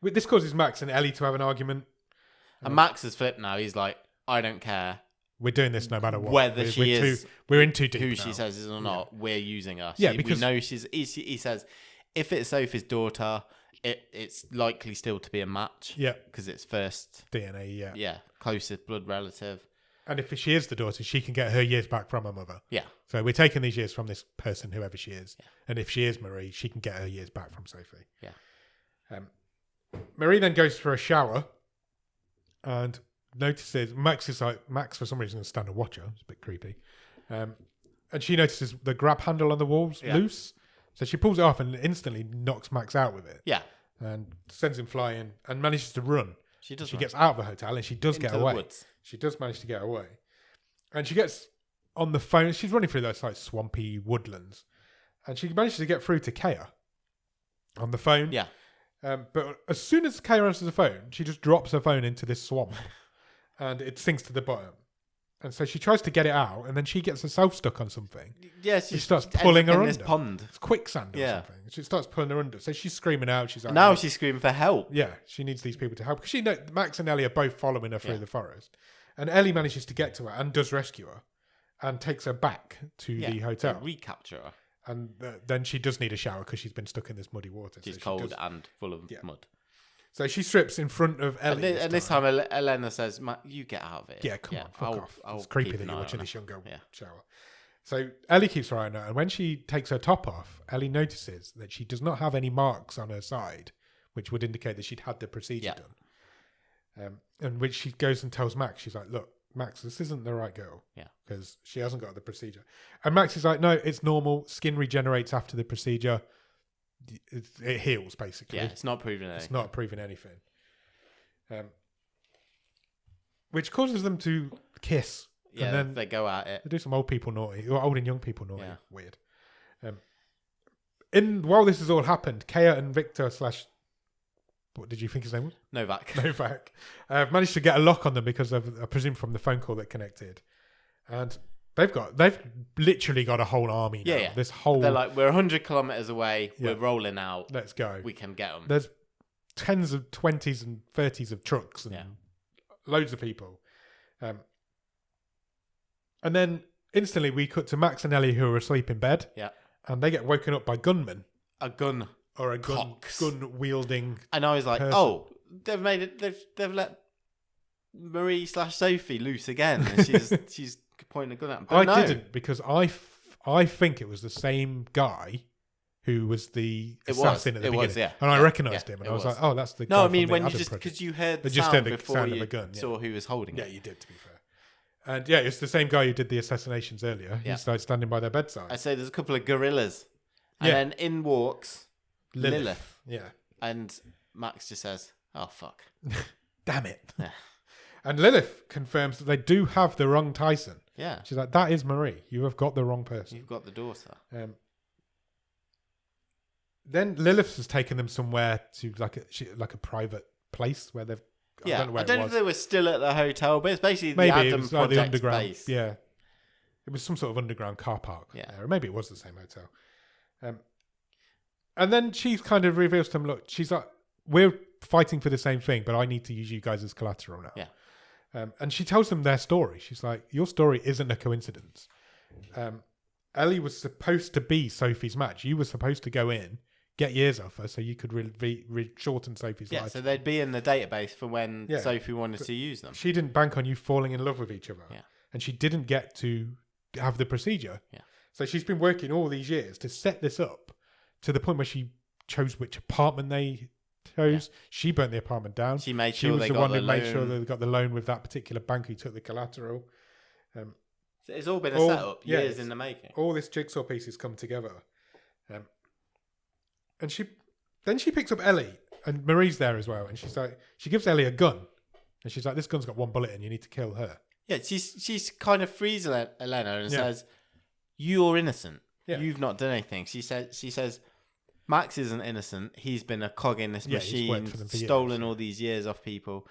This causes Max and Ellie to have an argument. And Max has flipped now. He's like, "I don't care. We're doing this no matter what. Whether we're in too deep who now. she says is or not, we're using her. Yeah, because we know he says, if it's Sophie's daughter, it's likely still to be a match. Yeah. Because it's first DNA, Yeah, closest blood relative. And if she is the daughter, she can get her years back from her mother. Yeah. So we're taking these years from this person, whoever she is. Yeah. And if she is Marie, she can get her years back from Sophie. Yeah. Marie then goes for a shower and notices Max for some reason is going to stand and watch her. It's a bit creepy. And she notices the grab handle on the wall's loose. So she pulls it off and instantly knocks Max out with it. Yeah. And sends him flying and manages to run. She does. She gets out of the hotel and she does get away. Woods. She does manage to get away. And she gets on the phone. She's running through those like swampy woodlands. And she manages to get through to Kaya on the phone. Yeah. But as soon as Kaya answers the phone, she just drops her phone into this swamp. And it sinks to the bottom. And so she tries to get it out, and then she gets herself stuck on something. Yeah, she starts pulling her under. This pond. It's quicksand or something. She starts pulling her under. So she's screaming out. She's like, now she's screaming for help. Yeah, she needs these people to help. Because Max and Ellie are both following her through the forest. And Ellie manages to get to her and does rescue her and takes her back to the hotel. Recapture her. And then she does need a shower because she's been stuck in this muddy water. She's cold and full of mud. So she strips in front of Ellie. And this time Elena says, you get out of it. Yeah, come on, fuck off. It's creepy that you're watching this young girl shower. So Ellie keeps her eye on her, and when she takes her top off, Ellie notices that she does not have any marks on her side, which would indicate that she'd had the procedure done. And which she goes and tells Max, she's like, look, Max, this isn't the right girl. Yeah. Because she hasn't got the procedure. And Max is like, no, it's normal. Skin regenerates after the procedure. It heals, basically. Yeah, it's not proving anything. It's not proving anything. Which causes them to kiss. Yeah, and then they go at it. They do some old people naughty, or old and young people naughty. Yeah. Weird. While this has all happened, Kea and Victor / what did you think his name was? Novak. Managed to get a lock on them because of, I presume, from the phone call that connected. And they've literally got a whole army now. Yeah. They're like, we're 100 kilometers away. Yeah. We're rolling out. Let's go. We can get them. There's 10s of 20s and 30s of trucks and loads of people. And then instantly we cut to Max and Ellie, who are asleep in bed. Yeah. And they get woken up by gunmen. A gun. Or a gun wielding. And I was like, person. Oh, they've made it. They've let Marie / Sophie loose again. And she's pointing a gun at them. I didn't, because I think it was the same guy who was the assassin at the beginning. And I recognised him. And I was like, oh, that's the guy. No, I mean, when you just, because you heard the sound before you saw who was holding it. Yeah, you did, to be fair. And yeah, it's the same guy who did the assassinations earlier. He's like standing by their bedside. I say there's a couple of gorillas. And then in walks Lilith. Yeah. And Max just says, oh, fuck. Damn it. Yeah. And Lilith confirms that they do have the wrong Tyson. Yeah. She's like, that is Marie. You have got the wrong person. You've got the daughter. Then Lilith has taken them somewhere to like a private place where they've... Yeah, I don't know if they were still at the hotel, but it's basically the Adam Project the underground space. Yeah. It was some sort of underground car park. Yeah. Or maybe it was the same hotel. And then she kind of reveals to them, look, she's like, we're fighting for the same thing, but I need to use you guys as collateral now. Yeah. And she tells them their story. She's like, your story isn't a coincidence. Ellie was supposed to be Sophie's match. You were supposed to go in, get years off her so you could shorten Sophie's life. Yeah, so they'd be in the database for when Sophie wanted to use them. She didn't bank on you falling in love with each other. Yeah. And she didn't get to have the procedure. Yeah. So she's been working all these years to set this up to the point where she chose which apartment they chose. Yeah. She burnt the apartment down. She made sure they got the loan. Made sure they got the loan with that particular bank who took the collateral. So it's all been a setup, years in the making. All this jigsaw pieces come together. And she picks up Ellie, and Marie's there as well, and she's like, she gives Ellie a gun, and she's like, this gun's got one bullet in, you need to kill her. Yeah, she's kind of frees Elena and says, you're innocent. Yeah. You've not done anything. She says, Max isn't innocent. He's been a cog in this machine, stolen all these years off people.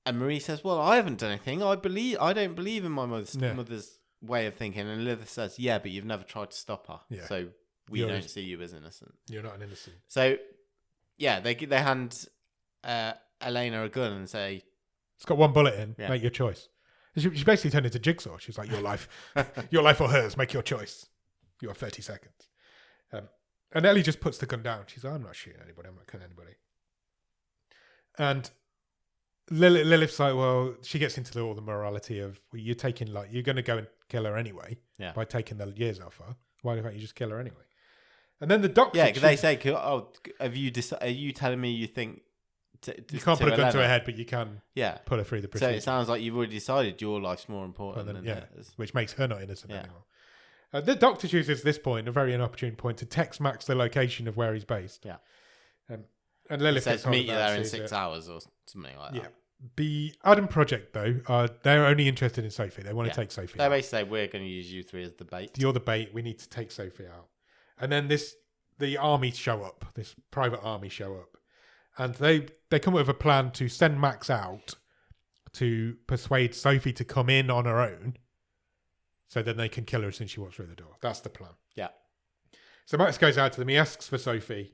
And Marie says, well, I haven't done anything. I don't believe in my mother's way of thinking. And Lilith says, yeah, but you've never tried to stop her. Yeah. So we don't see you as innocent. You're not an innocent. So, yeah, they hand Elena a gun and say, it's got one bullet in. Make your choice. She basically turned into Jigsaw. She's like, your life or hers. Make your choice. You have 30 seconds. And Ellie just puts the gun down. She's like, I'm not shooting anybody. I'm not killing anybody. And Lilith's like, well, she gets into all the morality of, well, you're going to go and kill her anyway by taking the years off her. Why don't you just kill her anyway? And then the doctor... Yeah, because they say, are you telling me you think... you can't put a gun to her head, but you can put her through the procedure. So it sounds like you've already decided your life's more important than hers. Which makes her not innocent anymore. The doctor chooses this point, a very inopportune point, to text Max the location of where he's based. Yeah. And Lilith says, meet you there in 6 hours or something like that. Yeah. The Adam Project, though, they're only interested in Sophie. They want to take Sophie out. They basically say, we're going to use you three as the bait. You're the bait. We need to take Sophie out. And then the army show up. This private army show up. And they come up with a plan to send Max out to persuade Sophie to come in on her own so then they can kill her as soon as she walks through the door. That's the plan. Yeah. So Max goes out to them. He asks for Sophie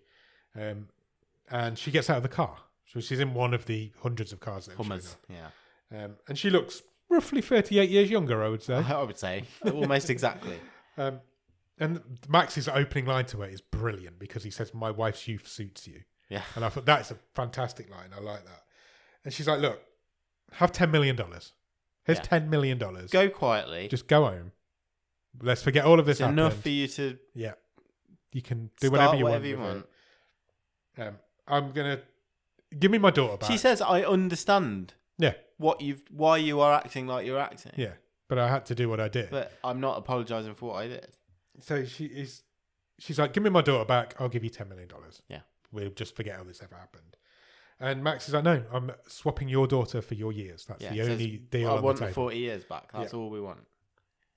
and she gets out of the car. So she's in one of the hundreds of cars. Hummers, yeah. And she looks roughly 38 years younger, I would say. I would say. Almost exactly. And Max's opening line to it is brilliant because he says, "My wife's youth suits you." Yeah. And I thought that's a fantastic line. I like that. And she's like, "Look, have $10 million. Here's $10 million. Go quietly. Just go home. Let's forget all of this. It's enough for you to you can do whatever you want. I'm gonna give me my daughter back." She says, "I understand. Yeah. Why you are acting like you're acting. Yeah, but I had to do what I did. But I'm not apologising for what I did." So she's like, "Give me my daughter back. I'll give you $10 million. Yeah, we'll just forget how this ever happened." And Max is like, "No, I'm swapping your daughter for your years. That's the only deal on the table. I want the 40 years back. That's all we want."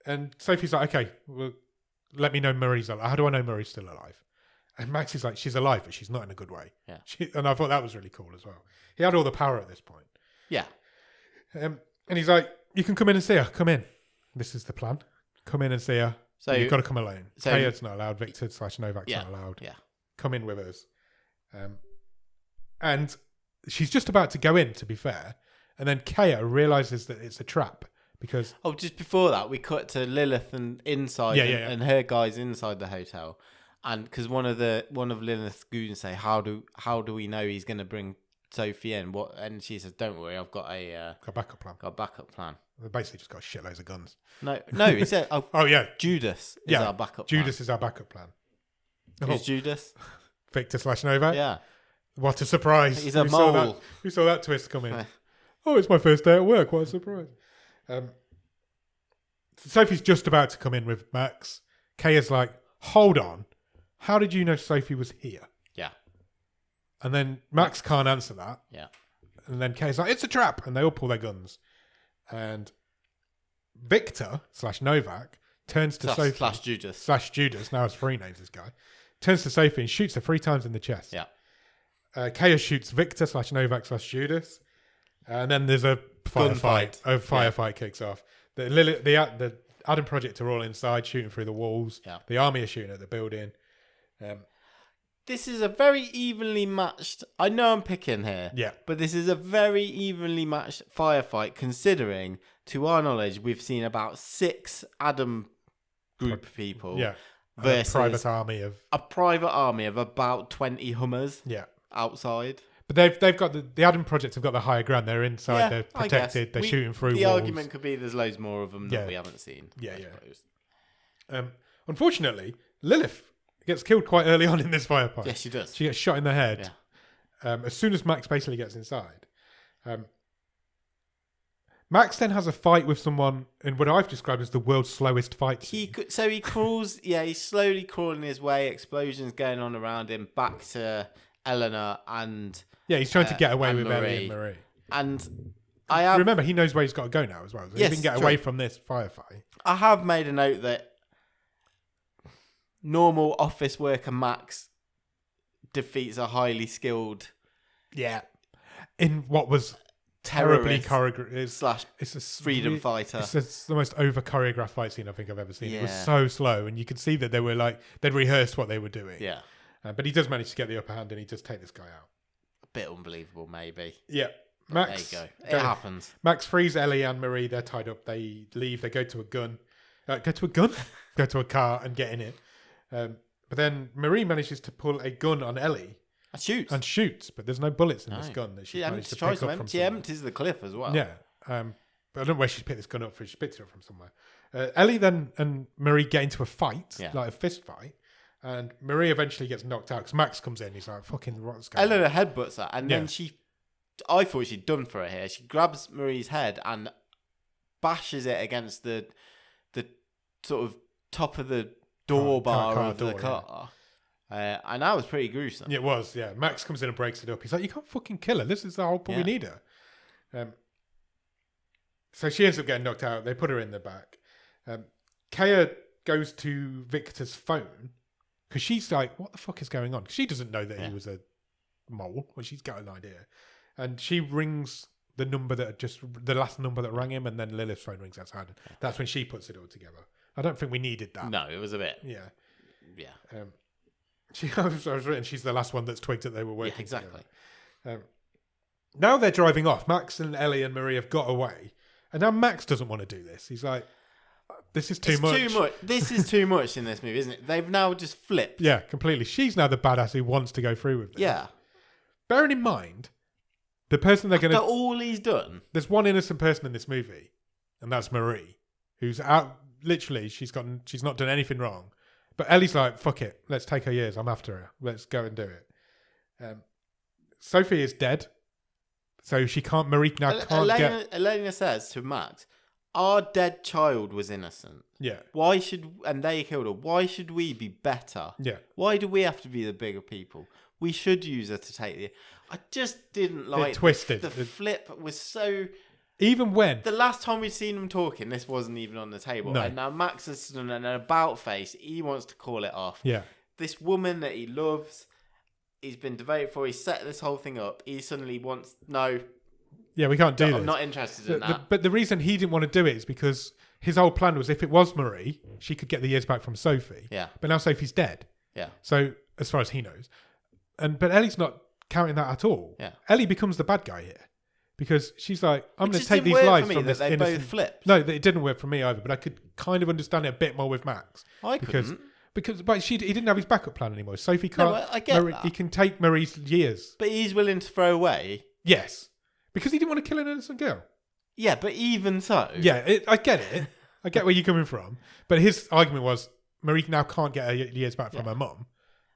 And Sophie's like, "Okay, well, let me know Marie's alive. How do I know Marie's still alive?" And Max is like, "She's alive, but she's not in a good way." Yeah. And I thought that was really cool as well. He had all the power at this point. Yeah. And he's like, "You can come in and see her. Come in. This is the plan. Come in and see her. So you've got to come alone. Kaya's not allowed. Victor/Novak's not allowed. Yeah. Come in with us." And she's just about to go in, to be fair. And then Kaya realizes that it's a trap because... Oh, just before that, we cut to Lilith and inside and her guys inside the hotel. And because one of Lilith's goons say, how do we know he's going to bring Sophie in? What? And she says, "Don't worry, I've got a backup plan. Got a backup plan." They basically just got shitloads of guns. No, he said, "Oh yeah, Judas is our backup plan." Judas is our backup plan. Who's Judas? Victor/Novak. Yeah. What a surprise! He's a mole. Who saw that twist coming? Oh, it's my first day at work. What a surprise! Sophie's just about to come in with Max. Kaya's like, "Hold on, how did you know Sophie was here?" Yeah. And then Max can't answer that. Yeah. And then Kaya's like, "It's a trap," and they all pull their guns. And Victor/Novak turns to Sophie /Judas. Now it's 3 names. This guy turns to Sophie and shoots her 3 times in the chest. Yeah. Kaya shoots Victor/Novak/Judas, and then there's a firefight. A firefight kicks off. The Adam Project are all inside shooting through the walls. Yeah. The army are shooting at the building. This is a very evenly matched... I know I'm picking here. Yeah. But this is a very evenly matched firefight, considering, to our knowledge, we've seen about 6 Adam group people. Yeah. Versus a private army of about 20 Hummers. Yeah. Outside. But they've got the Adam Project have got the higher ground. They're inside. They're protected. They're shooting through walls. The argument could be there's loads more of them that we haven't seen. Yeah. Unfortunately, Lilith gets killed quite early on in this firefight. Yes, she does. She gets shot in the head. Yeah. As soon as Max basically gets inside. Max then has a fight with someone in what I've described as the world's slowest fight scene. He crawls. He's slowly crawling his way. Explosions going on around him. Back to Eleanor and he's trying to get away with Marie. Ellie and Marie. And remember, he knows where he's got to go now as well. So he can get away from this firefight. I have made a note that normal office worker Max defeats a highly skilled in what was terribly choreographed / it's a freedom fighter. It's the most over choreographed fight scene I think I've ever seen. It was so slow, and you could see that they were they'd rehearsed what they were doing. Yeah. But he does manage to get the upper hand, and he does take this guy out. A bit unbelievable, maybe. Yeah. Max, there you go. It happens. Max frees Ellie and Marie. They're tied up. They leave. They go to a gun. Go to a car and get in it. But then Marie manages to pull a gun on Ellie. And shoots. But there's no bullets in this gun that she managed to pick up from somewhere. She empties the cliff as well. Yeah. But I don't know where she's picked this gun up from. She picked it up from somewhere. Ellie then and Marie get into a fight, like a fist fight. And Marie eventually gets knocked out because Max comes in. He's like, "Fucking what's going on?" Eleanor headbutts her, and then I thought she'd done for her here. She grabs Marie's head and bashes it against the sort of top of the door bar of the car. And that was pretty gruesome. It was, yeah. Max comes in and breaks it up. He's like, "You can't fucking kill her. This is the whole point. We need her." So she ends up getting knocked out. They put her in the back. Kaya goes to Victor's phone because she's like, "What the fuck is going on?" She doesn't know that he was a mole. Well, she's got an idea. And she rings the number the last number that rang him, and then Lilith's phone rings outside. That's when she puts it all together. I don't think we needed that. No, it was a bit. Yeah. Yeah. I was written, she's the last one that's twigged that they were working exactly. Now they're driving off. Max and Ellie and Marie have got away. And now Max doesn't want to do this. He's like, this is too much. This is too much in this movie, isn't it? They've now just flipped. Yeah, completely. She's now the badass who wants to go through with this. Yeah. Bearing in mind, the person they're going to... all he's done. There's one innocent person in this movie, and that's Marie, who's out... Literally, she's not done anything wrong. But Ellie's like, fuck it. Let's take her years. I'm after her. Let's go and do it. Sophie is dead. So she can't... Marie now can't get... Elena says to Max, our dead child was innocent. Yeah. Why should... And they killed her. Why should we be better? Yeah. Why do we have to be the bigger people? We should use her to take the... I just didn't like... It twisted. The flip was so... Even when... The last time we'd seen them talking, this wasn't even on the table. No. And now Max has done an about face. He wants to call it off. Yeah. This woman that he loves, he's been devoted for, he's set this whole thing up. He suddenly wants... No. Yeah, we can't do this. I'm not interested in that. But the reason he didn't want to do it is because his whole plan was if it was Marie, she could get the years back from Sophie. Yeah. But now Sophie's dead. Yeah. So, as far as he knows. But Ellie's not counting that at all. Yeah. Ellie becomes the bad guy here. Because she's like, I'm going to take these lives from this innocent... Both flipped. No, it didn't work for me either, but I could kind of understand it a bit more with Max. I couldn't. But he didn't have his backup plan anymore. Sophie can't... No, I get that. He can take Marie's years. But he's willing to throw away... Yes. Because he didn't want to kill an innocent girl. Yeah, but even so... Yeah, I get it. I get where you're coming from. But his argument was, Marie now can't get her years back from her mum.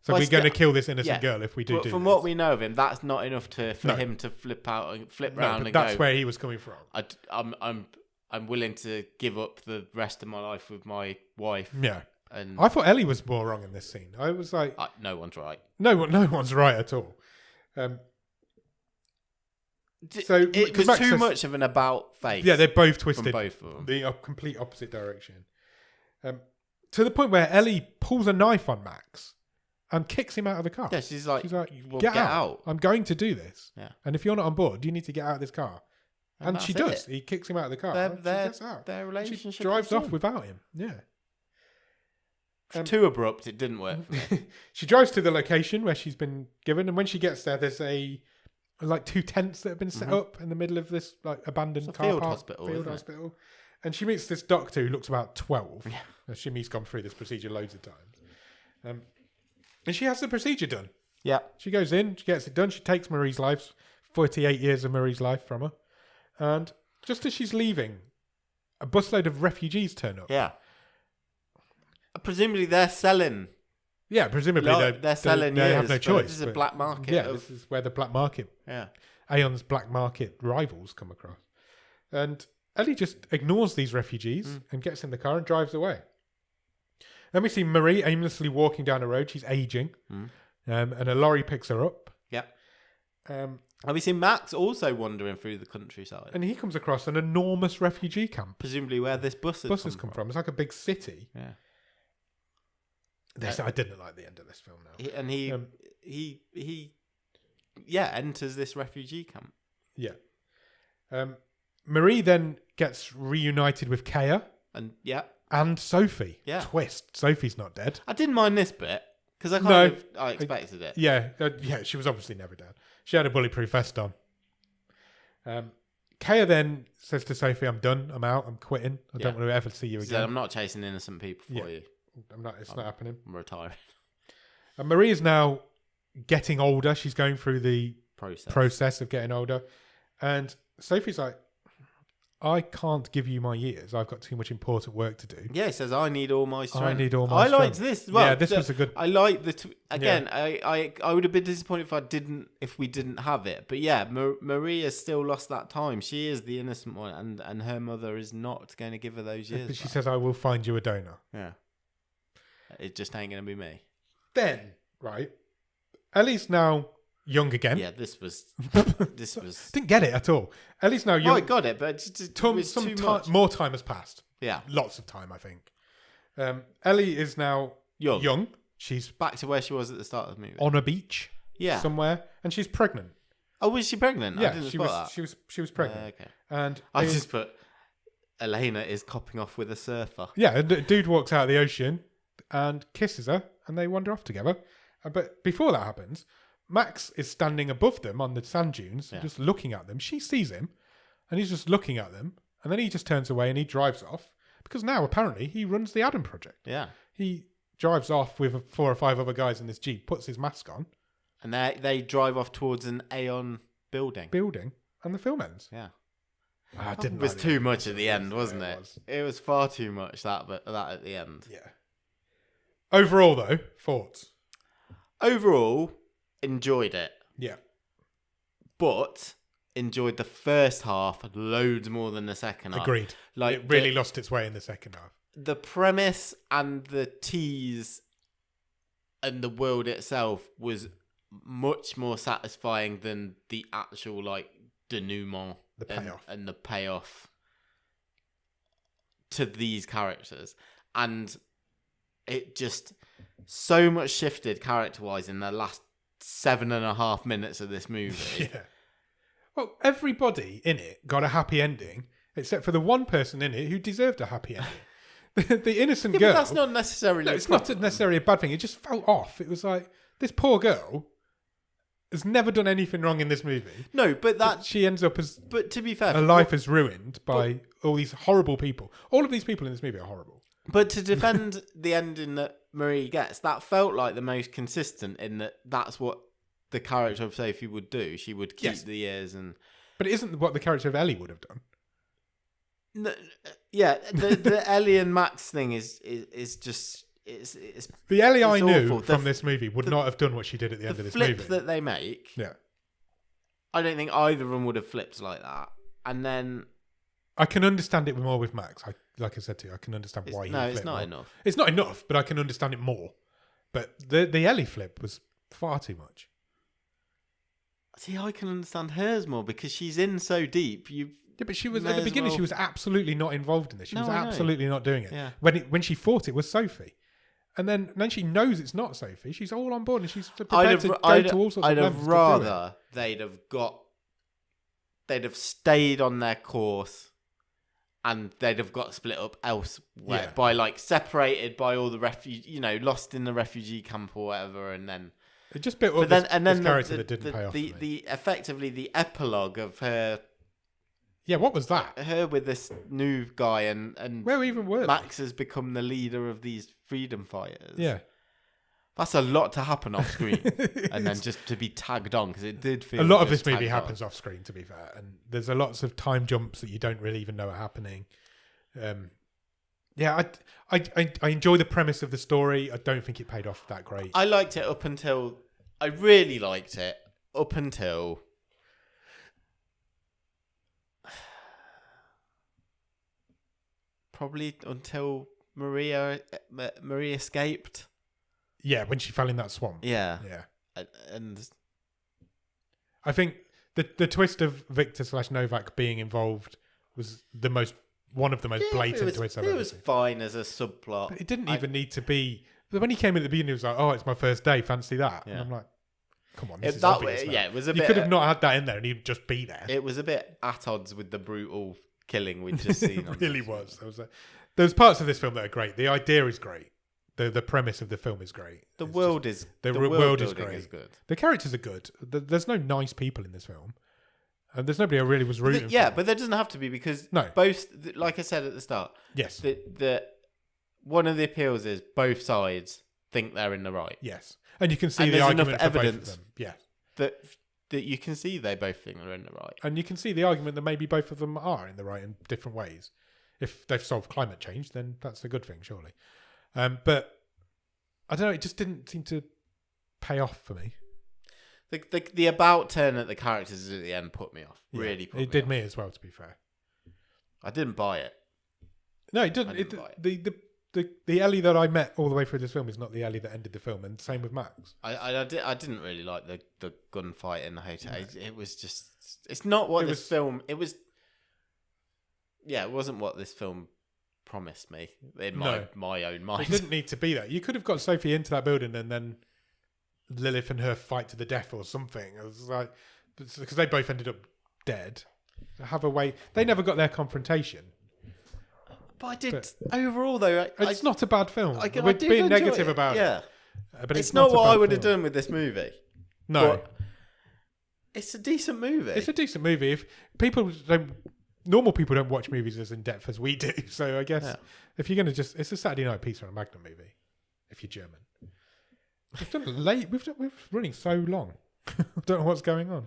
So we're going to kill this innocent girl if we do From what we know of him, that's not enough for him to flip out and flip round and that's where he was coming from. I'm willing to give up the rest of my life with my wife. Yeah. And I thought Ellie was more wrong in this scene. I was like... no one's right. No one's right at all. So it was too much of an about face. Yeah, they're both twisted. From both of them. The complete opposite direction. To the point where Ellie pulls a knife on Max and kicks him out of the car. Yeah, she's like well, get out. I'm going to do this. Yeah. And if you're not on board, you need to get out of this car. And she does. He kicks him out of the car. She gets out. Their relationship she drives off without him. Yeah. Too abrupt. It didn't work for me. She drives to the location where she's been given, and when she gets there, there's like two tents that have been set up in the middle of this like abandoned car field park. hospital. And she meets this doctor who looks about 12. Yeah. Assuming he's gone through this procedure loads of times. And she has the procedure done. Yeah. She goes in, she gets it done. She takes Marie's life, 48 years of Marie's life from her. And just as she's leaving, a busload of refugees turn up. Yeah. Presumably they're selling. Yeah, presumably they're selling. They have no choice. This is a black market. Yeah, this is where the black market. Yeah. Aeon's black market rivals come across. And Ellie just ignores these refugees and gets in the car and drives away. Then we see Marie aimlessly walking down the road. She's aging. And a lorry picks her up. Yeah. Have we seen Max also wandering through the countryside? And he comes across an enormous refugee camp. Presumably where this bus has come from. It's like a big city. Yeah. I didn't like the end of this film now. He enters this refugee camp. Yeah. Marie then gets reunited with Kaya. And Sophie. Yeah. Twist. Sophie's not dead. I didn't mind this bit because I expected it. Yeah. She was obviously never dead. She had a bulletproof vest on. Kaya then says to Sophie, I'm done. I'm out. I'm quitting. I don't want to ever see you again. I'm not chasing innocent people for you. It's not happening. I'm retiring. And Marie is now getting older. She's going through the process of getting older. And Sophie's like, I can't give you my years. I've got too much important work to do. Yeah, he says, I need all my strength. I liked this as well. Yeah, this was a good... I like the... I would have been disappointed if we didn't have it. But yeah, Maria still lost that time. She is the innocent one, and her mother is not going to give her those years. But she says, I will find you a donor. Yeah. It just ain't going to be me. Then, right, Ellie's now young again. Yeah, this was... Didn't get it at all. Ellie's now young. I got it, but more time has passed. Yeah. Lots of time, I think. Ellie is now young. She's back to where she was at the start of the movie. On a beach. Yeah. Somewhere. And she's pregnant. Oh, was she pregnant? Yeah, I didn't spot that. She was pregnant. Okay. And I just put Elena is copping off with a surfer. Yeah, and the dude walks out of the ocean and kisses her, and they wander off together. But before that happens, Max is standing above them on the sand dunes, just looking at them. She sees him, and he's just looking at them, and then he just turns away and he drives off because now apparently he runs the Adam Project. Yeah. He drives off with 4 or 5 other guys in this Jeep, puts his mask on. And they drive off towards an Aeon building. And the film ends. Yeah. It was too much at the end, wasn't it? It was far too much, that at the end. Yeah. Overall, though, thoughts? Overall, enjoyed it. Yeah. But enjoyed the first half loads more than the second half. Agreed. It really lost its way in the second half. The premise and the tease and the world itself was much more satisfying than the actual denouement, the payoff, and the payoff to these characters. And it just so much shifted character-wise in the last 7.5 minutes of this movie. Yeah. Well, everybody in it got a happy ending, except for the one person in it who deserved a happy ending. The innocent girl. But that's not necessarily. No, it's not necessarily a bad thing. It just felt off. It was like, this poor girl has never done anything wrong in this movie. No, but she ends up as. But to be fair, her life is ruined by all these horrible people. All of these people in this movie are horrible. But to defend the ending that Marie gets, that felt like the most consistent in that that's what the character of Sophie would do. She would keep the ears and. But it isn't what the character of Ellie would have done. No, yeah, the Ellie and Max thing is just it's the Ellie I knew awful. From this movie would not have done what she did at the end of this movie. The flip that they make, I don't think either of them would have flipped like that. And then I can understand it more with Max. Like I said to you, I can understand why he. No, flipped it's not more. enough. It's not enough, but I can understand it more. But the Ellie flip was far too much. See, I can understand hers more because she's in so deep. Yeah, but she was at the beginning. She was absolutely not involved in this. She was absolutely not doing it. Yeah. When she thought it was Sophie, and then she knows it's not Sophie. She's all on board and she's prepared to go to all sorts of I'd levels have rather they'd have stayed on their course, and they'd have got split up elsewhere by separated by all the lost in the refugee camp or whatever, and then it just built up this character that didn't pay off. Effectively the epilogue of her. Yeah, what was that? Her with this new guy and where even were Max has become the leader of these freedom fighters. Yeah. That's a lot to happen off screen. And then just to be tagged on, because it did feel... A lot of this movie happens off screen, to be fair. And there's lots of time jumps that you don't really even know are happening. I enjoy the premise of the story. I don't think it paid off that great. I liked it up until... I really liked it up until... Probably until Marie escaped. Yeah, when she fell in that swamp. Yeah. And I think the twist of Victor/Novak being involved was one of the most blatant twists I've ever seen. It was fine as a subplot. But it didn't even need to be. When he came in at the beginning, he was like, "Oh, it's my first day. Fancy that." Yeah. And I'm like, "Come on, this is obvious." It was a you bit. You could have not had that in there, and he'd just be there. It was a bit at odds with the brutal killing we'd just seen. It really was. There's parts of this film that are great. The idea is great. The premise of the film is great. The world is great. Is good. The characters are good. There's no nice people in this film, and there's nobody I really was rooting for. But there doesn't have to be because no. Both, like I said at the start, yes, the one of the appeals is both sides think they're in the right. Yes, and you can see the argument for both of them. Yeah, that you can see they both think they're in the right, and you can see the argument that maybe both of them are in the right in different ways. If they've solved climate change, then that's a good thing, surely. But I don't know. It just didn't seem to pay off for me. The about turn at the characters at the end put me off. Yeah, really, it did me as well. To be fair, I didn't buy it. No, it didn't. The Ellie that I met all the way through this film is not the Ellie that ended the film, and same with Max. I didn't really like the gunfight in the hotel. No. It was just. It's not what this film. It was. Yeah, it wasn't what this film promised me in my own mind. It didn't need to be that. You could have got Sophie into that building and then Lilith and her fight to the death or something. It was like, because they both ended up dead. Have a way. They never got their confrontation. But overall though, it's not a bad film. We're being negative about it. Yeah, but it's not what I would have done with this movie. No, but it's a decent movie. It's a decent movie. If people don't. normal people don't watch movies as in depth as we do. So I guess if you're gonna it's a Saturday night pizza and a Magnum movie. If you're German, we've done late. We're running so long. I don't know what's going on.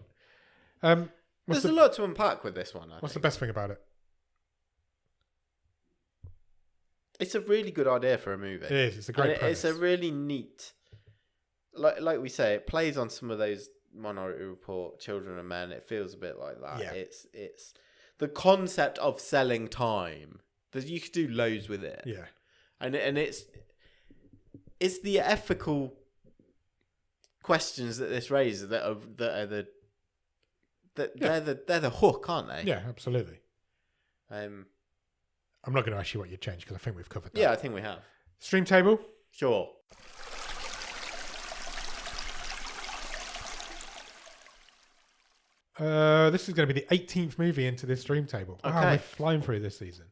There's a lot to unpack with this one. What's the best thing about it? It's a really good idea for a movie. It is. It's a great premise. It's a really neat, like we say, it plays on some of those Minority Report, Children of Men. It feels a bit like that. Yeah. It's the concept of selling time. You could do loads with it. Yeah. And it's the ethical questions that this raises they're the hook, aren't they? Yeah, absolutely. I'm not going to ask you what you'd change because I think we've covered that. Yeah, I think we have. Stream table? Sure. This is going to be the 18th movie into this stream table. Okay. Wow, we're flying through this season.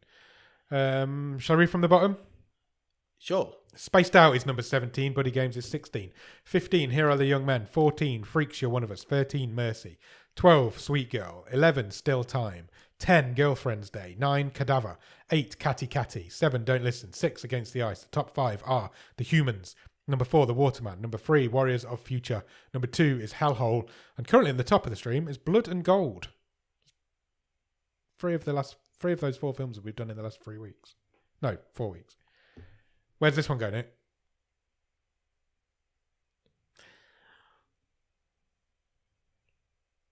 Shall I read from the bottom? Sure. Spaced Out is number 17. Buddy Games is 16. 15, Here Are the Young Men. 14, Freaks, You're One of Us. 13, Mercy. 12, Sweet Girl. 11, Still Time. 10, Girlfriend's Day. 9, Cadaver. 8, Catty Catty. 7, Don't Listen. 6, Against the Ice. The top 5 are The Humans. Number 4, The Waterman. Number 3, Warriors of Future. Number 2 is Hellhole. And currently in the top of the stream is Blood and Gold. Three of those 4 films that we've done in the last 3 weeks. No, 4 weeks. Where's this one going, Nick?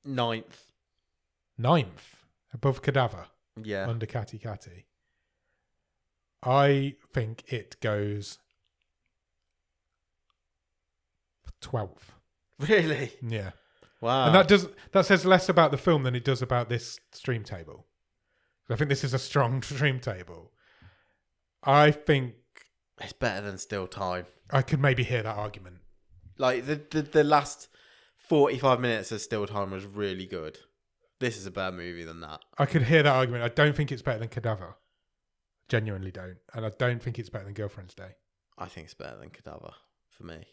9th. 9th. Above Cadaver. Yeah. Under Catty Catty. I think it goes 12th. Really? Yeah. Wow. And that says less about the film than it does about this stream table. I think this is a strong stream table. I think it's better than Still Time. I could maybe hear that argument. Like the last 45 minutes of Still Time was really good. This is a better movie than that. I could hear that argument. I don't think it's better than Cadaver. Genuinely don't. And I don't think it's better than Girlfriend's Day. I think it's better than Cadaver for me.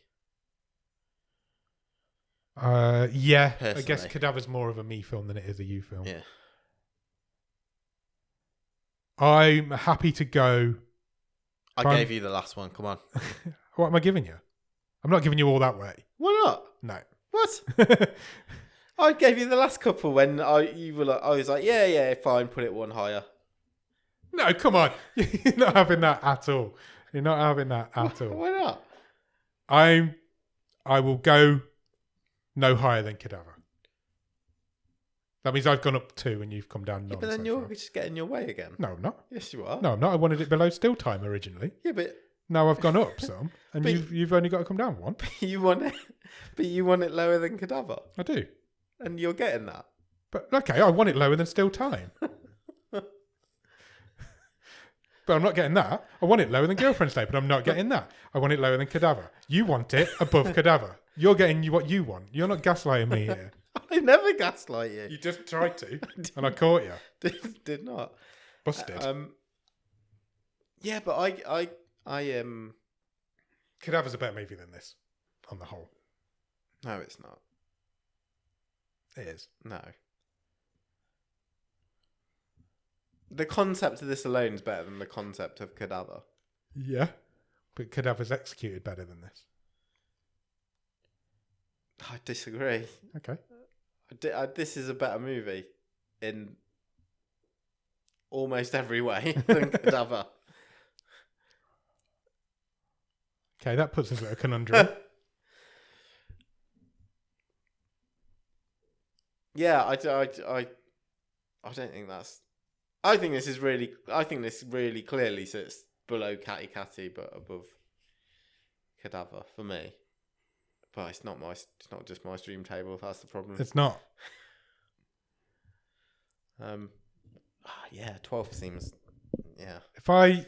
Yeah. Personally. I guess Cadaver's more of a me film than it is a you film. Yeah. I'm happy to go. I gave you the last one. Come on. What am I giving you? I'm not giving you all that way. Why not? No. What? I gave you the last couple when you were like, I was like, yeah, fine, put it one higher. No, come on. You're not having that at all. You're not having that at all. Why not? I will go no higher than Cadaver. That means I've gone up 2 and you've come down 9. Yeah, but then you're just getting in your way again. No, I'm not. Yes, you are. No, I'm not. I wanted it below Still Time originally. Yeah, but now I've gone up some, and you've only got to come down 1. you want it lower than Cadaver. I do. And you're getting that. But okay, I want it lower than Still Time. But I'm not getting that. I want it lower than Girlfriend's Day, but I'm not getting that. I want it lower than Cadaver. You want it above Cadaver. You're getting what you want. You're not gaslighting me here. I never gaslight you. You just tried to, and I caught you. Did not. Busted. Yeah, but I Cadaver's a better movie than this, on the whole. No, it's not. It is. No. The concept of this alone is better than the concept of Cadaver. Yeah, but Cadaver's executed better than this. I disagree. Okay. This is a better movie in almost every way than Cadaver. Okay, that puts us at a conundrum. Yeah, I don't think that's. I think this really clearly sits below Catty Catty, but above Cadaver for me. But it's not just my stream table. That's the problem. It's not. Yeah, 12 seems. Yeah. I'm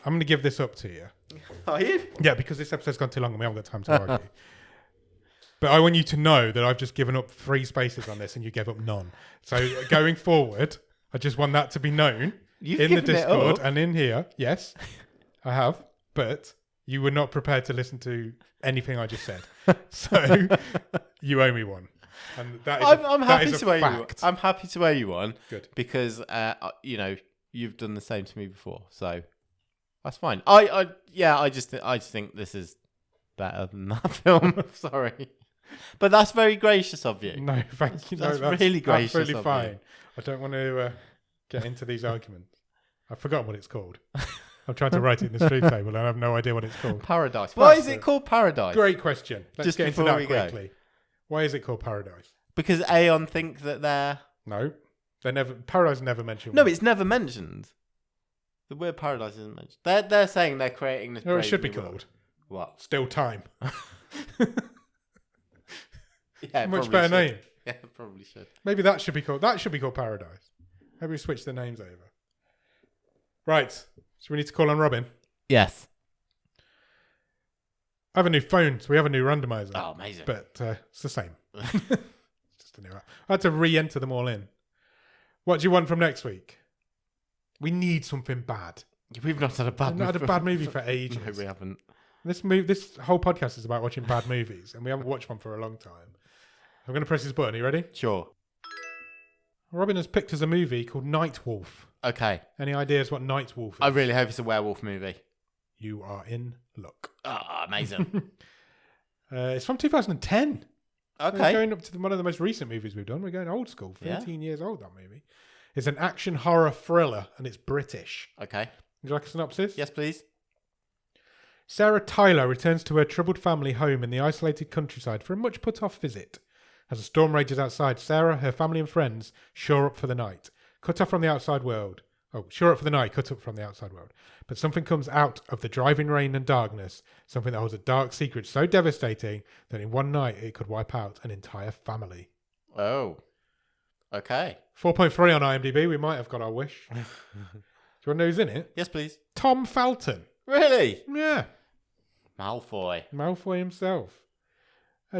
going to give this up to you. Are you? Yeah, because this episode's gone too long and we haven't got time to argue. But I want you to know that I've just given up 3 spaces on this and you gave up none. So going forward, I just want that to be known in the Discord and in here. Yes, I have. But you were not prepared to listen to anything I just said. So you owe me one. And that is I'm happy that is to a owe fact. you. I'm happy to owe you one. Good. Because you've done the same to me before, so that's fine. I just think this is better than that film. Sorry, but that's very gracious of you. No, thank you. That's That's really gracious absolutely of fine. you. I don't want to get into these arguments. I've forgotten what it's called. I'm trying to write it in the stream table and I have no idea what it's called. Paradise. Why is it called Paradise? Great question. Let's Just get into before that we go. quickly. Why is it called Paradise? Because Aeon think that they're... No. Paradise never mentioned. No, it's never mentioned. The word paradise isn't mentioned. They're saying they're creating this. No, it should be brave new called. world. What? Still Time. Yeah, Much better name. Yeah, it probably should. Maybe that should be called Paradise. Maybe we switch the names over. Right. So we need to call on Robin. Yes. I have a new phone, so we have a new randomizer. Oh, amazing. But it's the same. Just a new app. I had to re-enter them all in. What do you want from next week? We need something bad. We've not had a bad movie. We've not had a bad movie for ages. No, we haven't. This whole podcast is about watching bad movies, and we haven't watched one for a long time. I'm going to press this button. Are you ready? Sure. Robin has picked us a movie called Night Wolf. Okay. Any ideas what Night Wolf is? I really hope it's a werewolf movie. You are in luck. Oh, amazing. It's from 2010. Okay. We're going up to one of the most recent movies we've done. We're going old school. 13 years old, that movie. It's an action horror thriller, and it's British. Okay. Would you like a synopsis? Yes, please. Sarah Tyler returns to her troubled family home in the isolated countryside for a much put-off visit. As a storm rages outside, Sarah, her family and friends shore up for the night, cut up from the outside world. But something comes out of the driving rain and darkness, something that holds a dark secret so devastating that in one night it could wipe out an entire family. Oh. Okay. 4.3 on IMDb. We might have got our wish. Do you want to know who's in it? Yes, please. Tom Felton. Really? Yeah. Malfoy himself.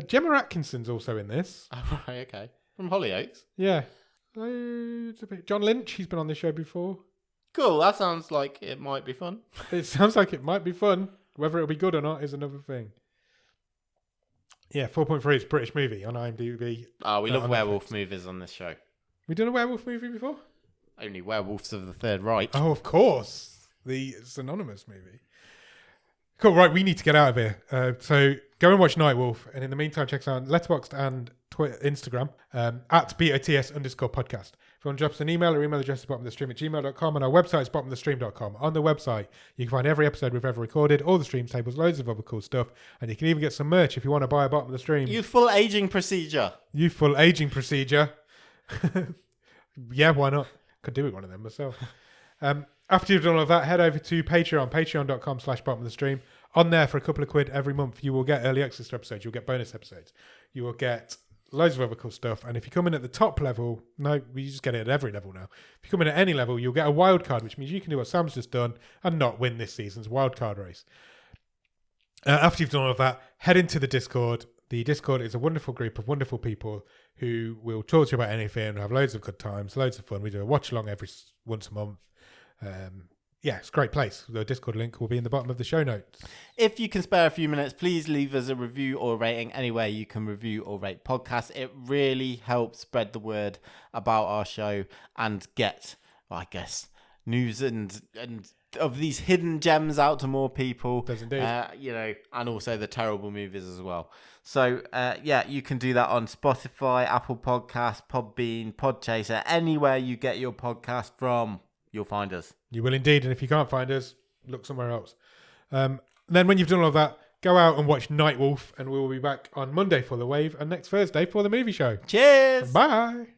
Gemma Atkinson's also in this. Oh, right, okay. From Hollyoaks? Yeah. Loads of it. John Lynch, he's been on this show before. Cool, that sounds like it might be fun. It sounds like it might be fun. Whether it'll be good or not is another thing. Yeah, 4.3 is a British movie on IMDb. Oh, we love werewolf movies on this show. We done a werewolf movie before? Only Werewolves of the Third Reich. Oh, of course. The Synonymous movie. Cool, right, we need to get out of here. So go and watch Night Wolf. And in the meantime, check us out on Letterboxd and Instagram at BOTS_podcast. If you want to drop us an email, our email address is bottomofthestream@gmail.com, and our website is bottomofthestream.com. On the website, you can find every episode we've ever recorded, all the stream tables, loads of other cool stuff, and you can even get some merch if you want to buy a Bottom of the Stream. Youthful aging procedure. Yeah, why not? Could do it one of them myself. After you've done all of that, head over to Patreon, patreon.com/bottomofthestream. On there, for a couple of quid every month, you will get early access to episodes. You'll get bonus episodes. You will get loads of other cool stuff. And if you come in at the top level, no, we just get it at every level now. If you come in at any level, you'll get a wild card, which means you can do what Sam's just done and not win this season's wild card race. After you've done all of that, head into the Discord. The Discord is a wonderful group of wonderful people who will talk to you about anything and have loads of good times, loads of fun. We do a watch along once a month. Yeah, it's a great place. The Discord link will be in the bottom of the show notes. If you can spare a few minutes, please leave us a review or a rating anywhere you can review or rate podcasts. It really helps spread the word about our show and get, I guess, news and of these hidden gems out to more people. Does indeed. And also the terrible movies as well. So, you can do that on Spotify, Apple Podcasts, Podbean, Podchaser, anywhere you get your podcast from. You'll find us. You will indeed. And if you can't find us, look somewhere else. Then when you've done all of that, go out and watch Night Wolf, and we will be back on Monday for The Wave and next Thursday for the movie show. Cheers! Bye!